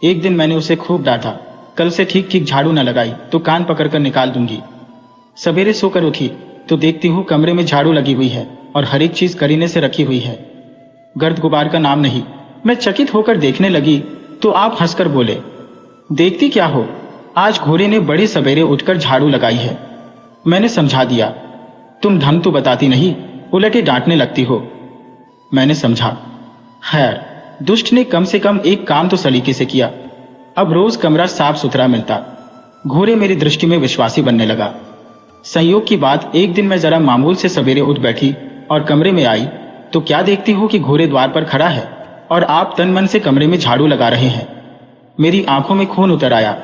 एक दिन मैंने उसे खूब डांटा, कल से ठीक ठीक झाड़ू न लगाई तो कान पकड़कर निकाल दूंगी। सवेरे सोकर उठी तो देखती हूँ कमरे में झाड़ू लगी हुई है और हर एक चीज करीने से रखी हुई है। गर्द गुबार का नाम नहीं। मैं चकित होकर देखने लगी तो आप हंसकर बोले, देखती क्या हो, आज घोड़े ने बड़े सवेरे उठकर झाड़ू लगाई है। मैंने समझा दिया, तुम ढंग तो बताती नहीं, उलटे डांटने लगती हो। मैंने समझा, खैर दुष्ट ने कम से कम एक काम तो सलीके से किया। अब रोज कमरा साफ सुथरा मिलता। घोड़े मेरी दृष्टि में विश्वासी बनने लगा। संयोग की बात, एक दिन मैं जरा मामूल से सवेरे उठ बैठी और कमरे में आई तो क्या देखती हूँ कि घोड़े द्वार पर खड़ा है और आप तन मन से कमरे में झाड़ू लगा रहे हैं। मेरी आंखों में खून उतर आया।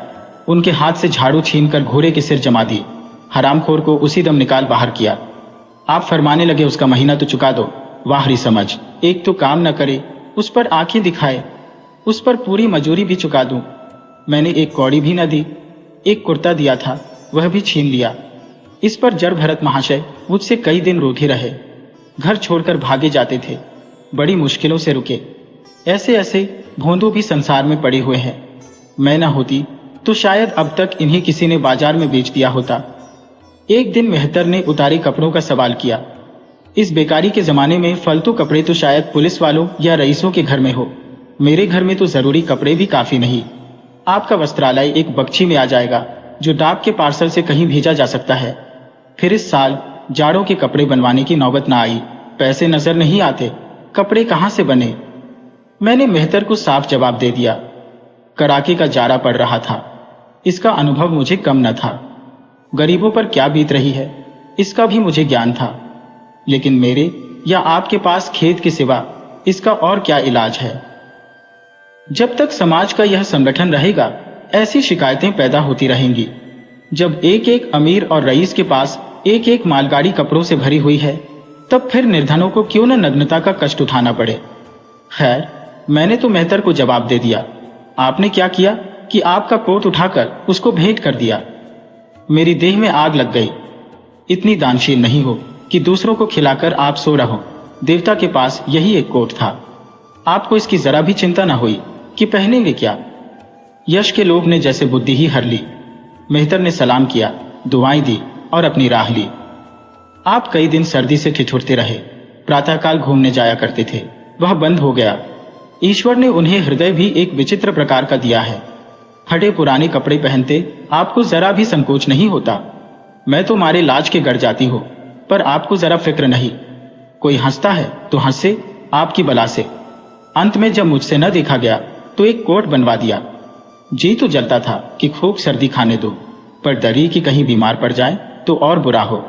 उनके हाथ से झाड़ू छीनकर घोड़े के सिर जमा दी। हरामखोर को उसी दम निकाल बाहर किया। आप फरमाने लगे, उसका महीना तो चुका दो। वाहरी समझ, एक तो काम न करे, उस पर आंखें दिखाए, उस पर पूरी मजूरी भी चुका दूं। मैंने एक कौड़ी भी न दी। एक कुर्ता दिया था, वह भी छीन लिया। इस पर जर भरत महाशय मुझसे कई दिन रूठे रहे। घर छोड़कर भागे जाते थे, बड़ी मुश्किलों से रुके। ऐसे ऐसे भोंदू भी संसार में पड़े हुए हैं। मैं न होती तो शायद अब तक इन्हें किसी ने बाजार में बेच दिया होता। एक दिन मेहतर ने उतारे कपड़ों का सवाल किया। इस बेकारी के जमाने में फालतू कपड़े तो शायद पुलिस वालों या रईसों के घर में हो। मेरे घर में तो जरूरी कपड़े भी काफी नहीं। आपका वस्त्रालय एक बक्ची में आ जाएगा जो डाक के पार्सल से कहीं भेजा जा सकता है। फिर इस साल जाड़ों के कपड़े बनवाने की नौबत ना आई। पैसे नजर नहीं आते, कपड़े कहां से बने। मैंने मेहतर को साफ जवाब दे दिया। कड़ाके का जाड़ा पड़ रहा था, इसका अनुभव मुझे कम न था। गरीबों पर क्या बीत रही है इसका भी मुझे ज्ञान था, लेकिन मेरे या आपके पास खेत के सिवा इसका और क्या इलाज है। जब तक समाज का यह संगठन रहेगा ऐसी शिकायतें पैदा होती रहेंगी। जब एक एक अमीर और रईस के पास एक एक मालगाड़ी कपड़ों से भरी हुई है, तब फिर निर्धनों को क्यों न नग्नता का कष्ट उठाना पड़े। खैर, मैंने तो मेहतर को जवाब दे दिया। आपने क्या किया कि आपका कोट उठाकर उसको भेंट कर दिया। मेरी देह में आग लग गई। इतनी दानशील नहीं हो कि दूसरों को खिलाकर आप सो रहो। देवता के पास यही एक कोट था। आपको इसकी जरा भी चिंता न हुई कि पहनेंगे क्या। यश के लोभ ने जैसे बुद्धि ही हर ली। मेहतर ने सलाम किया, दुआएं दी और अपनी राह ली। आप कई दिन सर्दी से ठिठुरते रहे। प्रातःकाल घूमने जाया करते थे, वह बंद हो गया। ईश्वर ने उन्हें हृदय भी एक विचित्र प्रकार का दिया है। फटे पुराने कपड़े पहनते आपको जरा भी संकोच नहीं होता। मैं तो मारे लाज के गड़ जाती हूँ, पर आपको जरा फिक्र नहीं। कोई हंसता है तो हंसे आपकी बला से। अंत में जब मुझसे न देखा गया तो एक कोट बनवा दिया। जी तो जलता था कि खूब सर्दी खाने दो, पर डरी कि कहीं बीमार पड़ जाए तो और बुरा हो।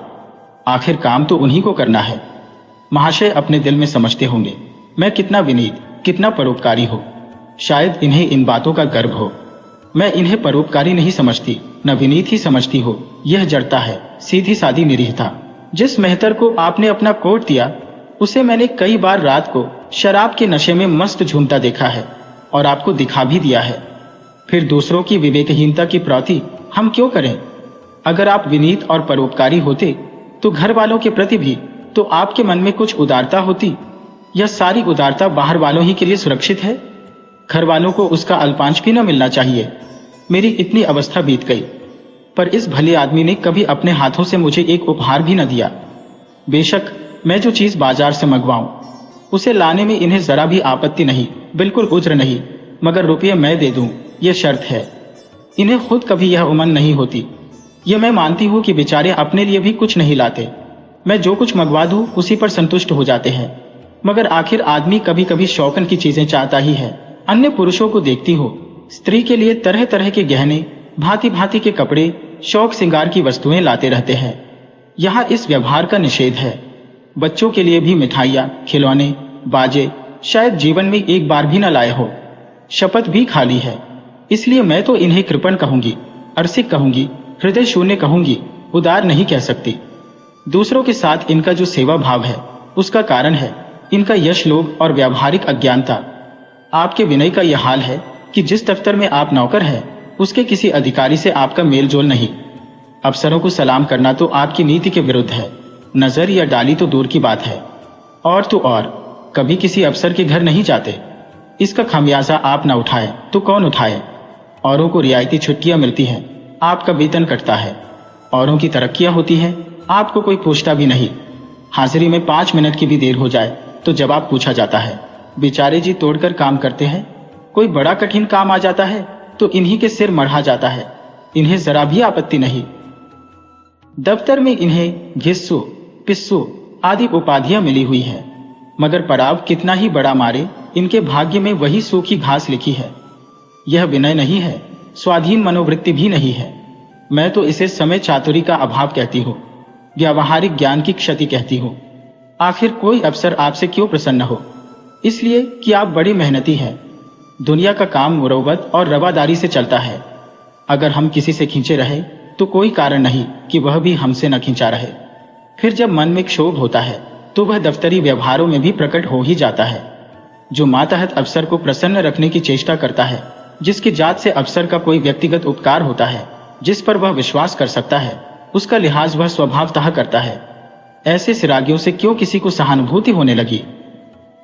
आखिर काम तो उन्हीं को करना है। महाशय अपने दिल में समझते होंगे मैं कितना विनीत, कितना परोपकारी हो। शायद इन्हें इन बातों का गर्व हो। मैं इन्हें परोपकारी नहीं समझती, न विनीत ही समझती हो। यह जड़ता है, सीधी सादी निरीहता। जिस मेहतर को आपने अपना कोट दिया उसे मैंने कई बार रात को शराब के नशे में मस्त झूमता देखा है और आपको दिखा भी दिया है। फिर दूसरों की विवेकहीनता की प्रौति हम क्यों करें। अगर आप विनीत और परोपकारी होते तो घर वालों के प्रति भी तो आपके मन में कुछ उदारता होती। यह सारी उदारता बाहर वालों ही के लिए सुरक्षित है। घर वालों को उसका अल्पांश भी न मिलना चाहिए। मेरी इतनी अवस्था बीत गई, पर इस भले आदमी ने कभी अपने हाथों से मुझे एक उपहार भी न दिया। बेशक मैं जो चीज बाजार से मंगवाऊं उसे लाने में इन्हें जरा भी आपत्ति नहीं, बिल्कुल उज्र नहीं, मगर रुपये मैं दे दूं यह शर्त है। इन्हें खुद कभी यह उमंग नहीं होती। यह मैं मानती हूं कि बेचारे अपने लिए भी कुछ नहीं लाते। मैं जो कुछ मंगवा दूं उसी पर संतुष्ट हो जाते हैं। मगर आखिर आदमी कभी कभी शौकन की चीजें चाहता ही है। अन्य पुरुषों को देखती हो, स्त्री के लिए तरह तरह के गहने, भांति भांति के कपड़े, शौक श्रृंगार की वस्तुएं लाते रहते हैं। यहाँ इस व्यवहार का निषेध है। बच्चों के लिए भी मिठाइयाँ, खिलौने, बाजे शायद जीवन में एक बार भी न लाए हो। शपथ भी खाली है। इसलिए मैं तो इन्हें कृपण कहूंगी, अरसिक कहूंगी, हृदय शून्य कहूंगी, उदार नहीं कह सकती। दूसरों के साथ इनका जो सेवा भाव है उसका कारण है इनका यश लोभ और व्यावहारिक अज्ञानता। आपके विनय का यह हाल है कि जिस दफ्तर में आप नौकर हैं उसके किसी अधिकारी से आपका मेल जोल नहीं। अफसरों को सलाम करना तो आपकी नीति के विरुद्ध है। नजर या डाली तो दूर की बात है। और तो और कभी किसी अफसर के घर नहीं जाते। इसका खामियाजा आप न उठाए तो कौन उठाए। औरों को रियायती छुट्टियां मिलती हैं, आपका वेतन कटता है। औरों की तरक्कियां होती हैं, आपको कोई पूछता भी नहीं। हाजिरी में 5 मिनट की भी देर हो जाए तो जवाब पूछा जाता है। बेचारे जी तोड़कर काम करते हैं। कोई बड़ा कठिन काम आ जाता है तो इन्हीं के सिर मढ़ा जाता है। इन्हें जरा भी आपत्ति नहीं। दफ्तर में इन्हें घिस्सू, पिस्सू आदि उपाधियां मिली हुई है, मगर पड़ाव कितना ही बड़ा मारे इनके भाग्य में वही सूखी घास लिखी है। यह विनय नहीं है, स्वाधीन मनोवृत्ति भी नहीं है। मैं तो इसे समय चातुरी का अभाव कहती हूँ, व्यावहारिक ज्ञान की क्षति कहती हूँ। आखिर कोई अफसर आपसे क्यों प्रसन्न हो? इसलिए कि आप बड़ी मेहनती हैं। दुनिया का काम मुरव्वत और रवादारी से चलता है। अगर हम किसी से खींचे रहे तो कोई कारण नहीं कि वह भी हमसे न खींचा रहे। फिर जब मन में क्षोभ होता है तो वह दफ्तरी व्यवहारों में भी प्रकट हो ही जाता है। जो मातहत अफसर को प्रसन्न रखने की चेष्टा करता है, जिसकी जात से अफसर का कोई व्यक्तिगत उपकार होता है, जिस पर वह विश्वास कर सकता है, उसका लिहाज वह स्वभावतः करता है। ऐसे सिरागियों से क्यों किसी को सहानुभूति होने लगी?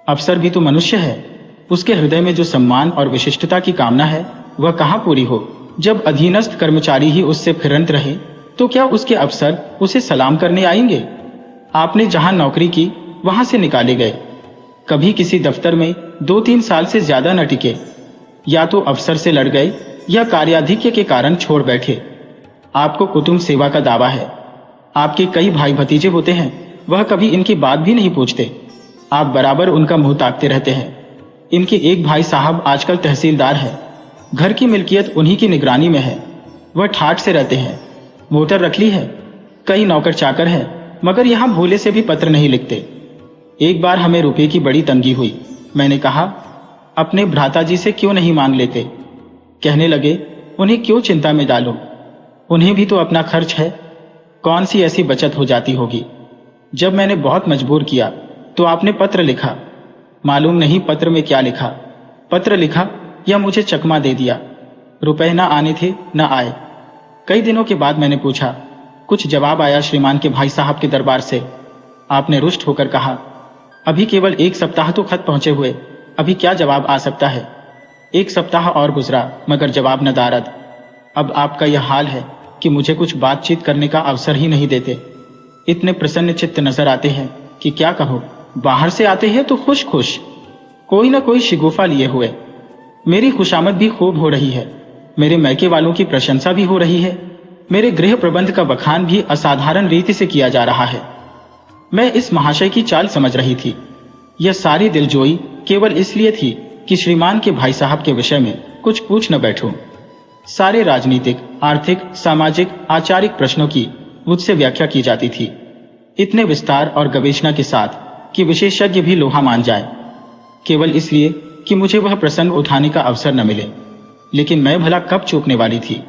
अफसर भी तो मनुष्य है। उसके हृदय में जो सम्मान और विशिष्टता की कामना है वह कहाँ पूरी हो? जब अधीनस्थ कर्मचारी ही उससे फिरंत रहे तो क्या उसके अफसर उसे सलाम करने आएंगे? आपने जहां नौकरी की वहां से निकाले गए। कभी किसी दफ्तर में 2-3 साल से ज्यादा न टिके। या तो अफसर से लड़ गए या कार्याधिक्य के कारण छोड़ बैठे। आपको कुटुंब सेवा का दावा है। आपके कई भाई भतीजे होते हैं, वह कभी इनकी बात भी नहीं पूछते। आप बराबर उनका मुंह ताकते रहते हैं। इनके एक भाई साहब आजकल तहसीलदार है। घर की मिल्कियत उन्हीं की निगरानी में है। वह ठाठ से रहते हैं। मोटर रख ली है। कई नौकर चाकर हैं, मगर यहां भोले से भी पत्र नहीं लिखते। एक बार हमें रुपए की बड़ी तंगी हुई। मैंने कहा, अपने भ्राता जी से क्यों नहीं मांग लेते? कहने लगे, उन्हें क्यों चिंता में डालो, उन्हें भी तो अपना खर्च है। कौन सी ऐसी बचत हो जाती होगी। जब मैंने बहुत मजबूर किया तो आपने पत्र लिखा। मालूम नहीं पत्र में क्या लिखा। पत्र लिखा या मुझे चकमा दे दिया। रुपए न आने थे न आए। कई दिनों के बाद मैंने पूछा। कुछ जवाब आया श्रीमान के भाई साहब के दरबार से। आपने रुष्ट होकर कहा, अभी केवल 1 सप्ताह तो खत पहुंचे हुए, अभी क्या जवाब आ सकता है। 1 सप्ताह और गुजरा मगर जवाब न दारद। अब आपका यह हाल है कि मुझे कुछ बातचीत करने का अवसर ही नहीं देते। इतने प्रसन्न चित्त नजर आते हैं कि क्या कहो। बाहर से आते हैं तो खुश खुश, कोई न कोई शिगुफा लिए हुए। मेरी खुशामद भी खूब हो रही है, मेरे मैके वालों की प्रशंसा भी हो रही है, मेरे गृह प्रबंध का बखान भी असाधारण रीति से किया जा रहा है। मैं इस महाशय की चाल समझ रही थी। यह सारी दिलजोई केवल इसलिए थी कि श्रीमान के भाई साहब के विषय में कुछ पूछ न बैठूं। सारे राजनीतिक, आर्थिक, सामाजिक, आचारिक प्रश्नों की मुझसे व्याख्या की जाती थी, इतने विस्तार और गवेषणा के साथ कि विशेषज्ञ भी लोहा मान जाए, केवल इसलिए कि मुझे वह प्रसंग उठाने का अवसर न मिले। लेकिन मैं भला कब चूकने वाली थी।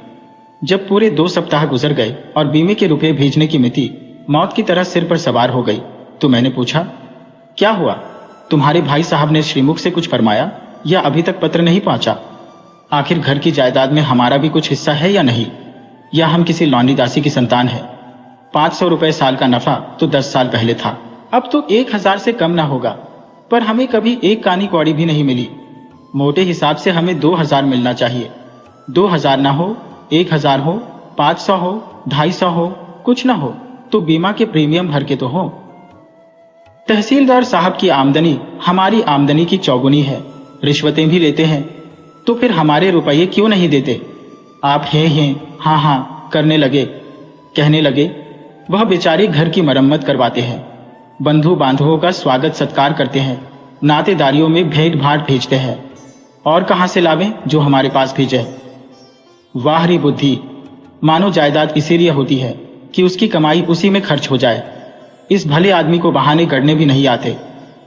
जब पूरे 2 सप्ताह गुजर गए और बीमे के रुपए भेजने की मिति मौत की तरह सिर पर सवार हो गई तो मैंने पूछा, क्या हुआ? तुम्हारे भाई साहब ने श्रीमुख से कुछ फरमाया या अभी तक पत्र नहीं पहुंचा? आखिर घर की जायदाद में हमारा भी कुछ हिस्सा है या नहीं, या हम किसी लौंडी दासी की संतान है? 500 रुपए साल का नफा तो 10 साल पहले था, अब तो 1000 से कम ना होगा। पर हमें कभी एक कानी कौड़ी भी नहीं मिली। मोटे हिसाब से हमें 2000 मिलना चाहिए। 2000 ना हो, 1000 हो, 500 हो, 250 हो, कुछ ना हो तो बीमा के प्रीमियम भर के तो हो। तहसीलदार साहब की आमदनी हमारी आमदनी की चौगुनी है, रिश्वतें भी लेते हैं, तो फिर हमारे रुपये क्यों नहीं देते? आप हैं हाँ हाँ करने लगे, कहने लगे, वह बेचारे घर की मरम्मत करवाते हैं, बंधु बांधवों का स्वागत सत्कार करते हैं, नातेदारियों में भेंट भाट भेजते हैं, और कहां से लावें जो हमारे पास भेजे। वाह री बुद्धि, मानो जायदाद इसीलिए होती है कि उसकी कमाई उसी में खर्च हो जाए। इस भले आदमी को बहाने गढ़ने भी नहीं आते।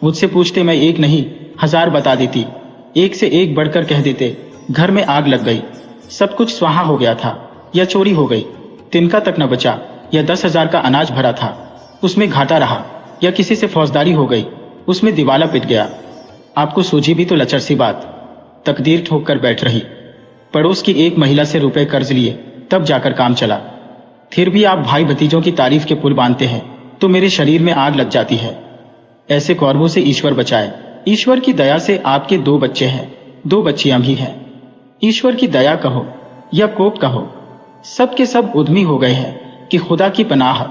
मुझसे पूछते मैं 1 नहीं 1000 बता देती, एक से एक बढ़कर कह देते। घर में आग लग गई, सब कुछ स्वाहा हो गया था, या चोरी हो गई, तिनका तक न बचा, या 10,000 का अनाज भरा था उसमें घाटा रहा, या किसी से फौजदारी हो गई, उसमें दिवाला पिट गया। आपको सूझी भी तो लचर सी बात। तकदीर ठोक कर बैठ रही। पड़ोस की एक महिला से रुपए कर्ज लिए, तब जाकर काम चला। फिर भी आप भाई भतीजों की तारीफ के पुल बांधते हैं तो मेरे शरीर में आग लग जाती है। ऐसे कौरवों से ईश्वर बचाए। ईश्वर की दया से आपके 2 बच्चे हैं, 2 बच्चियां भी हैं। ईश्वर की दया कहो या कोप कहो, सब के सब उद्यमी हो गए हैं कि खुदा की पनाह।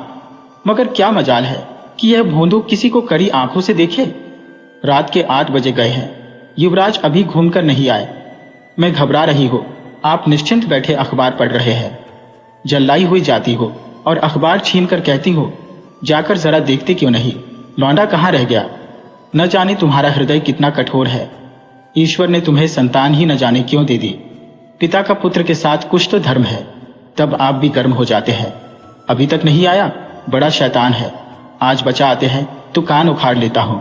मगर क्या मजाल है कि यह भोंदू किसी को कड़ी आंखों से देखे। रात के 8 बजे गए हैं, युवराज अभी घूमकर नहीं आए। मैं घबरा रही हो, आप निश्चिंत बैठे अखबार पढ़ रहे हैं। जल्लाई हुई जाती हो और अखबार छीन कर कहती हो, जाकर जरा देखते क्यों नहीं, लौंडा कहाँ रह गया। न जाने तुम्हारा हृदय कितना कठोर है। ईश्वर ने तुम्हें संतान ही न जाने क्यों दे दी। पिता का पुत्र के साथ कुछ तो धर्म है। तब आप भी गर्म हो जाते हैं। अभी तक नहीं आया, बड़ा शैतान है। आज बचा आते हैं तो कान उखाड़ लेता हूं,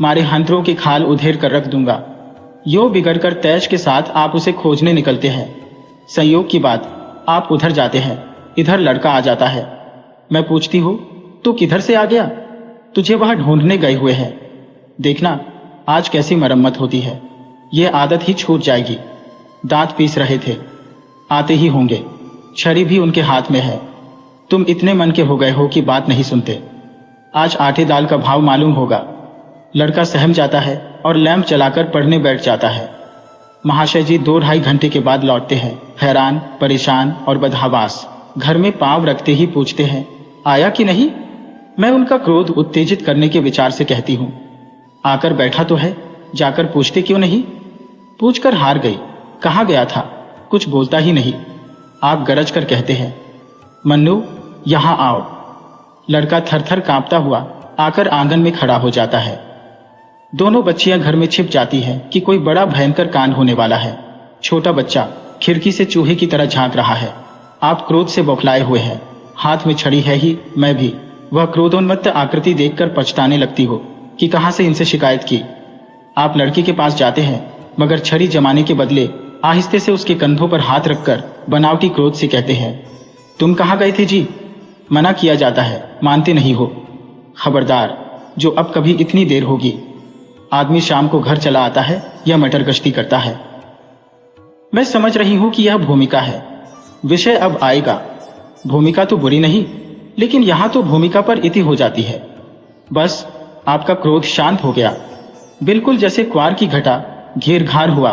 मारे हंतरों की खाल उधेड़ कर रख दूंगा। यो बिगड़कर तैश के साथ आप उसे खोजने निकलते हैं। संयोग की बात, आप उधर जाते हैं, इधर लड़का आ जाता है। मैं पूछती हूं, तू किधर से आ गया? तुझे वहां ढूंढने गए हुए हैं। देखना आज कैसी मरम्मत होती है। ये आदत ही छूट जाएगी। दांत पीस रहे थे, आते ही होंगे। छड़ी भी उनके हाथ में है। तुम इतने मन के हो गए हो कि बात नहीं सुनते। आज आटे दाल का भाव मालूम होगा। लड़का सहम जाता है और लैंप जलाकर पढ़ने बैठ जाता है। महाशय जी 2-2.5 घंटे के बाद लौटते हैं, हैरान, परेशान और बदहवास। घर में पांव रखते ही पूछते हैं, आया कि नहीं? मैं उनका क्रोध उत्तेजित करने के विचार से कहती हूं, आकर बैठा तो है, जाकर पूछते क्यों नहीं? पूछकर हार गई। कहाँ गया था? कुछ बोलता ही नहीं। आप गरज कर कहते हैं, मन्नू यहां आओ। लड़का थरथर कांपता हुआ आकर आंगन में खड़ा हो जाता है। दोनों बच्चियां घर में छिप जाती हैं कि कोई बड़ा भयंकर कांड होने वाला है। छोटा बच्चा खिड़की से चूहे की तरह झांक रहा है। आप क्रोध से बौखलाए हुए हैं, हाथ में छड़ी है ही, मैं भी। वह क्रोधोन्मत्त आकृति देखकर पछताने लगती हो कि कहां से इनसे शिकायत की। आप लड़की के पास जाते हैं, मगर छड़ी जमाने के बदले आहिस्ते से उसके कंधों पर हाथ रखकर बनावटी क्रोध से कहते हैं, तुम कहां गए थे जी? मना किया जाता है, मानते नहीं हो। खबरदार, जो अब कभी इतनी देर होगी। आदमी शाम को घर चला आता है या मटर गश्ती करता है। मैं समझ रही हूं कि यह भूमिका है। विषय अब आएगा। भूमिका तो बुरी नहीं, लेकिन यहां तो भूमिका पर इति हो जाती है। बस आपका क्रोध शांत हो गया, बिल्कुल जैसे क्वार की घटा घेर घार हुआ,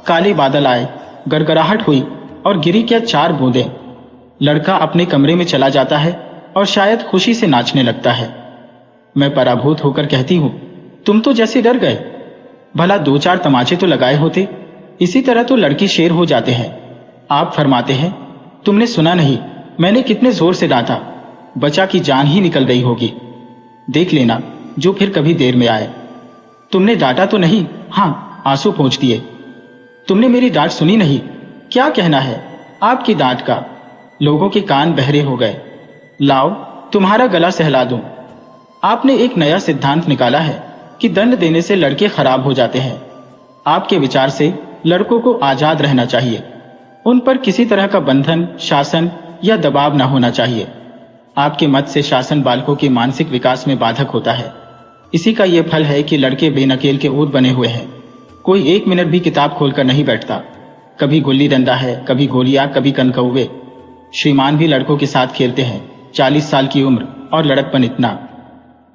काले बादल आए, गड़गड़ाहट हुई और गिरी क्या 4 बूंदें। लड़का अपने कमरे में चला जाता है और शायद खुशी से नाचने लगता है। मैं पराभूत होकर कहती हूं, तुम तो जैसे डर गए। भला 2-4 तमाचे तो लगाए होते, इसी तरह तो लड़की शेर हो जाते हैं। आप फरमाते हैं, तुमने सुना नहीं मैंने कितने जोर से डांटा, बचा की जान ही निकल गई होगी। देख लेना जो फिर कभी देर में आए। तुमने डांटा तो नहीं? हाँ, आंसू पोंछ दिए। तुमने मेरी डांट सुनी नहीं? क्या कहना है आपकी डांट का? लोगों के कान बहरे हो गए। लाओ तुम्हारा गला सहला दूं। आपने एक नया सिद्धांत निकाला है कि दंड देने से लड़के खराब हो जाते हैं। आपके विचार से लड़कों को आजाद रहना चाहिए, उन पर किसी तरह का बंधन, शासन या दबाव न होना चाहिए। आपके मत से शासन बालकों के मानसिक विकास में बाधक होता है। इसी का यह फल है कि लड़के बेनकेल के ऊत बने हुए हैं। कोई 1 मिनट भी किताब खोलकर नहीं बैठता। कभी गुल्ली डंडा है, कभी गोलियां, कभी कनकौवे। श्रीमान भी लड़कों के साथ खेलते हैं। 40 साल की उम्र और लड़कपन इतना।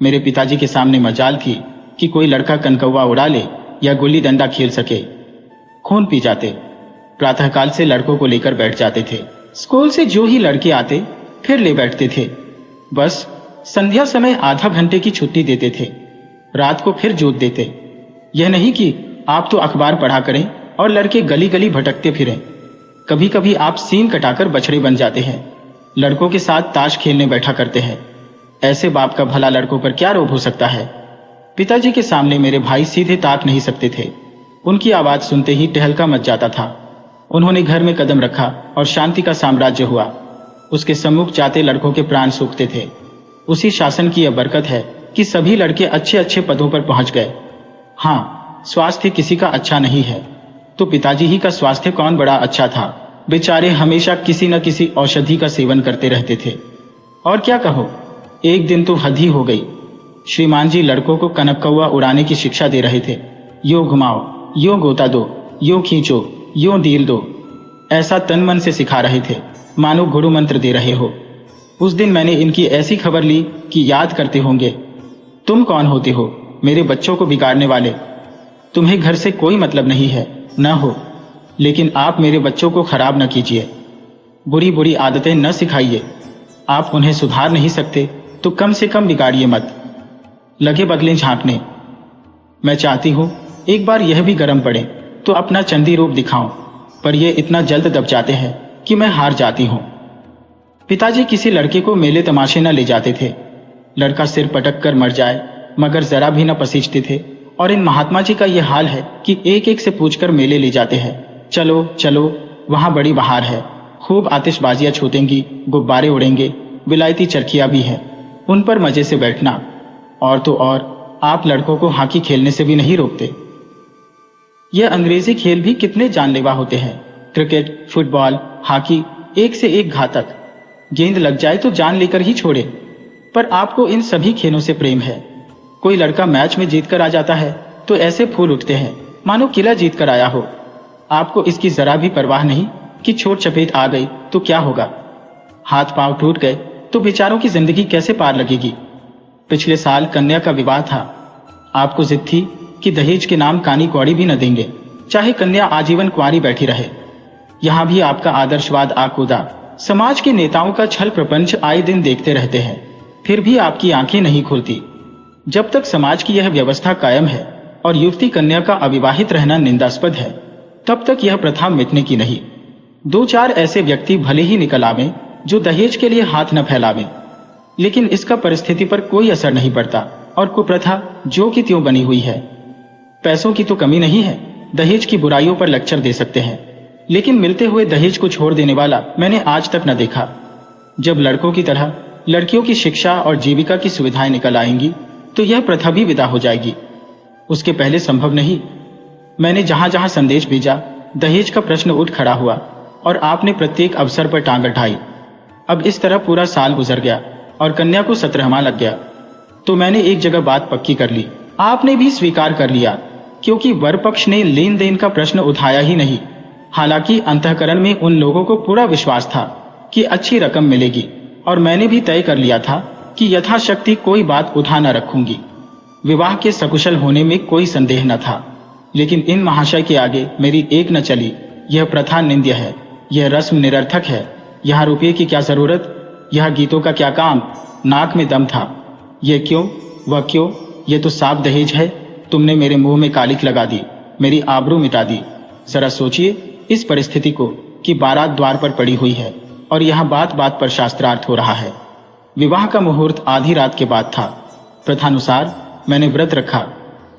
मेरे पिताजी के सामने मजाल थी कि कोई लड़का कनकौवा उड़ा ले या गुल्ली डंडा खेल सके। खून पी जाते। प्रातःकाल से लड़कों को लेकर बैठ जाते थे। स्कूल से जो ही लड़के आते फिर ले बैठते थे। बस संध्या समय आधा घंटे की छुट्टी देते थे। रात को फिर जोत देते। यह नहीं कि आप तो अखबार पढ़ा करें और लड़के गली गली भटकते फिरें। कभी कभी आप सीन कटाकर बछड़े बन जाते हैं। लड़कों के साथ ताश खेलने बैठा करते हैं। ऐसे बाप का भला लड़कों पर क्या रोब हो सकता है? पिताजी के सामने मेरे भाई सीधे ताक नहीं सकते थे। उनकी आवाज सुनते ही टहलका मच जाता था। उन्होंने घर में कदम रखा और शांति का साम्राज्य हुआ। उसके सम्मुख जाते लड़कों के प्राण सूखते थे। उसी शासन की यह बरकत है कि सभी लड़के अच्छे अच्छे पदों पर पहुंच गए। हाँ, स्वास्थ्य किसी का अच्छा नहीं है तो पिताजी ही का स्वास्थ्य कौन बड़ा अच्छा था। बेचारे हमेशा किसी न किसी औषधि का सेवन करते रहते थे। और क्या कहो, एक दिन तो हद ही हो गई। श्रीमान जी लड़कों को कनकौवा उड़ाने की शिक्षा दे रहे थे। यो घुमाओ, यो गोता दो, यो खींचो, यो डील दो, ऐसा तन मन से सिखा रहे थे, मानो गुरु मंत्र दे रहे हो। उस दिन मैंने इनकी ऐसी खबर ली कि याद करते होंगे। तुम कौन होते हो मेरे बच्चों को बिगाड़ने वाले? तुम्हें घर से कोई मतलब नहीं है, न हो, लेकिन आप मेरे बच्चों को खराब न कीजिए। बुरी बुरी आदतें न सिखाइए। आप उन्हें सुधार नहीं सकते तो कम से कम बिगाड़िए मत। लगे बगले झांकने। मैं चाहती हूं एक बार यह भी गर्म पड़े तो अपना चंदी रूप दिखाऊं, पर ये इतना जल्द दब जाते हैं कि मैं हार जाती हूं। पिताजी किसी लड़के को मेले तमाशे न ले जाते थे। लड़का सिर पटक कर मर जाए मगर जरा भी न पसीजते थे। और इन महात्मा जी का यह हाल है कि एक एक से पूछकर मेले ले जाते हैं। चलो चलो, वहां बड़ी बहार है, खूब आतिशबाजियां छूटेंगी, गुब्बारे उड़ेंगे, विलायती चरखियां भी है, उन पर मजे से बैठना। और तो और आप लड़कों को हॉकी खेलने से भी नहीं रोकते। यह अंग्रेजी खेल भी कितने जानलेवा होते हैं। क्रिकेट, फुटबॉल, हॉकी, एक से एक घातक। गेंद लग जाए तो जान लेकर ही छोड़े। पर आपको इन सभी खेलों से प्रेम है। कोई लड़का मैच में जीत कर आ जाता है तो ऐसे फूल उठते हैं मानो किला जीत कर आया हो। आपको इसकी जरा भी परवाह नहीं कि चोट चपेट आ गई तो क्या होगा। हाथ पांव टूट गए तो बेचारों की जिंदगी कैसे पार लगेगी। पिछले साल कन्या का विवाह था। आपको जिद थी कि दहेज के नाम कानी कौड़ी भी न देंगे, चाहे कन्या आजीवन कुंवारी बैठी रहे। यहां भी आपका आदर्शवाद आ कूदा। समाज के नेताओं का छल प्रपंच आए दिन देखते रहते हैं, फिर भी आपकी आंखें नहीं खुलती। जब तक समाज की यह व्यवस्था कायम है और युवती कन्या का अविवाहित रहना निंदास्पद है, तब तक यह प्रथा मिटने की नहीं। 2-4 ऐसे व्यक्ति भले ही निकल आवे जो दहेज के लिए हाथ न फैलावे, लेकिन इसका परिस्थिति पर कोई असर नहीं पड़ता और कुप्रथा जो की त्यों बनी हुई है। पैसों की तो कमी नहीं है, दहेज की बुराइयों पर लेक्चर दे सकते हैं, लेकिन मिलते हुए दहेज को छोड़ देने वाला मैंने आज तक न देखा। जब लड़कों की तरह लड़कियों की शिक्षा और जीविका की सुविधाएं निकल आएंगी तो यह प्रथा भी विदा हो जाएगी। उसके पहले संभव नहीं। मैंने जहां जहां संदेश भेजा दहेज का प्रश्न उठ खड़ा हुआ और आपने प्रत्येक अवसर पर टांग अठाई। अब इस तरह पूरा साल गुजर गया और कन्या को 17वां लग गया तो मैंने एक जगह बात पक्की कर ली। आपने भी स्वीकार कर लिया, क्योंकि वर पक्ष ने लेन देन का प्रश्न उठाया ही नहीं। हालांकि अंतःकरण में उन लोगों को पूरा विश्वास था कि अच्छी रकम मिलेगी, और मैंने भी तय कर लिया था कि यथाशक्ति कोई बात उठा न रखूंगी। विवाह के सकुशल होने में कोई संदेह न था, लेकिन इन महाशय के आगे मेरी एक न चली। यह प्रथा निंद्य है, यह रस्म निरर्थक है, यहाँ रुपये की क्या जरूरत, यह गीतों का क्या काम। नाक में दम था। ये क्यों, वह क्यों, ये तो साफ दहेज है। तुमने मेरे मुंह में कालिक लगा दी, मेरी आबरू मिटा दी। जरा सोचिए इस परिस्थिति को कि बारात द्वार पर पड़ी हुई है और यहाँ बात बात पर शास्त्रार्थ हो रहा है। विवाह का मुहूर्त आधी रात के बाद था। प्रथानुसार मैंने व्रत रखा,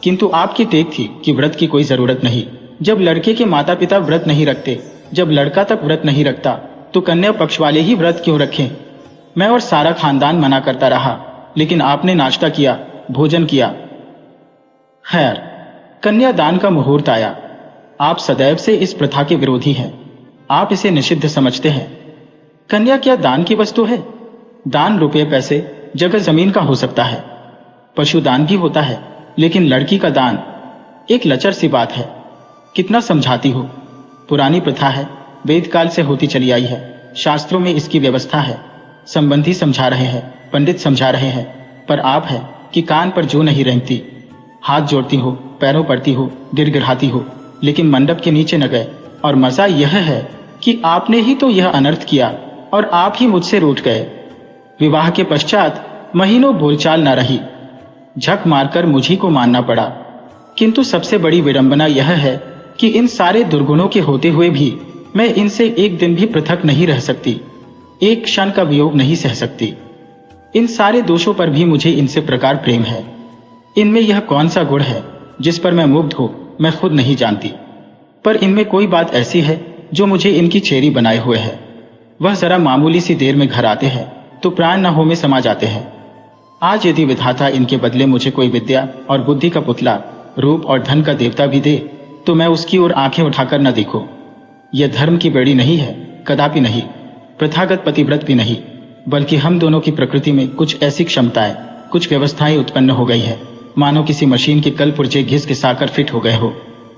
किंतु आपकी टेक थी कि व्रत की कोई जरूरत नहीं। जब लड़के के माता पिता व्रत नहीं रखते, जब लड़का तक व्रत नहीं रखता, तो कन्या पक्ष वाले ही व्रत क्यों रखें। मैं और सारा खानदान मना करता रहा, लेकिन आपने नाश्ता किया, भोजन किया। खैर, कन्यादान का मुहूर्त आया। आप सदैव से इस प्रथा के विरोधी हैं, आप इसे निषिद्ध समझते हैं। कन्या क्या दान की वस्तु है? दान रुपये पैसे जगह जमीन का हो सकता है, पशु दान भी होता है, लेकिन लड़की का दान एक लचर सी बात है। कितना समझाती हो, पुरानी प्रथा है, वेदकाल से होती चली आई है, शास्त्रों में इसकी व्यवस्था है। संबंधी समझा रहे हैं, पंडित समझा रहे हैं, पर आप है कि कान पर जो नहीं रेंगती। हाथ जोड़ती हो, पैरों पड़ती हो, गिड़गिड़ाती हो, लेकिन मंडप के नीचे न गए। और मजा यह है कि आपने ही तो यह अनर्थ किया और आप ही मुझसे रूठ गए। विवाह के पश्चात महीनों बोलचाल न रही, झक मारकर मुझी को मानना पड़ा। किंतु सबसे बड़ी विडंबना यह है कि इन सारे दुर्गुणों के होते हुए भी मैं इनसे एक दिन भी पृथक नहीं रह सकती, एक क्षण का वियोग नहीं सह सकती। इन सारे दोषों पर भी मुझे इनसे प्रकार प्रेम है। इनमें यह कौन सा गुण है जिस पर मैं मुग्ध हूं, मैं खुद नहीं जानती। पर इनमें कोई बात ऐसी है जो मुझे इनकी चेरी बनाए हुए है। वह जरा मामूली सी देर में घर आते हैं तो प्राण न हो में समा जाते हैं। आज यदि विधाता इनके बदले मुझे कोई विद्या और बुद्धि का पुतला, रूप और धन का देवता भी दे, तो मैं उसकी ओर आंखें उठाकर न देखूं। यह धर्म की बेड़ी नहीं है, कदापि नहीं, प्रथागत पतिव्रत भी नहीं, बल्कि हम दोनों की प्रकृति में कुछ ऐसी क्षमताएं, कुछ व्यवस्थाएं उत्पन्न हो गई है, मानो किसी मशीन के कल पुर्जे घिस घिसाकर फिट हो गए हो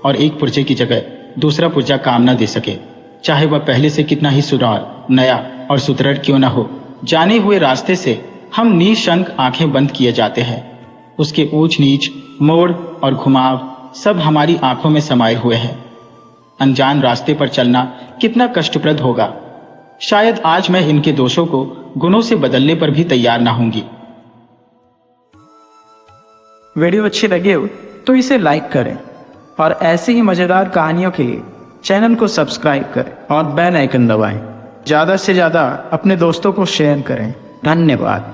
और एक पुर्जे की जगह दूसरा पुर्जा काम न दे सके, चाहे वह पहले से कितना ही सुधार, नया और सुदृढ़ क्यों न हो। जाने हुए रास्ते से हम निशंक आंखें बंद किए जाते हैं। उसके ऊंच नीच, मोड़ और घुमाव सब हमारी आंखों में समाये हुए हैं। अनजान रास्ते पर चलना कितना कष्टप्रद होगा। शायद आज मैं इनके दोषों को गुणों से बदलने पर भी तैयार ना होंगी। वीडियो अच्छी लगे हो तो इसे लाइक करें और ऐसी ही मजेदार कहानियों के लिए चैनल को सब्सक्राइब करें और बेल आइकन दबाएं। ज़्यादा से ज़्यादा अपने दोस्तों को शेयर करें। धन्यवाद।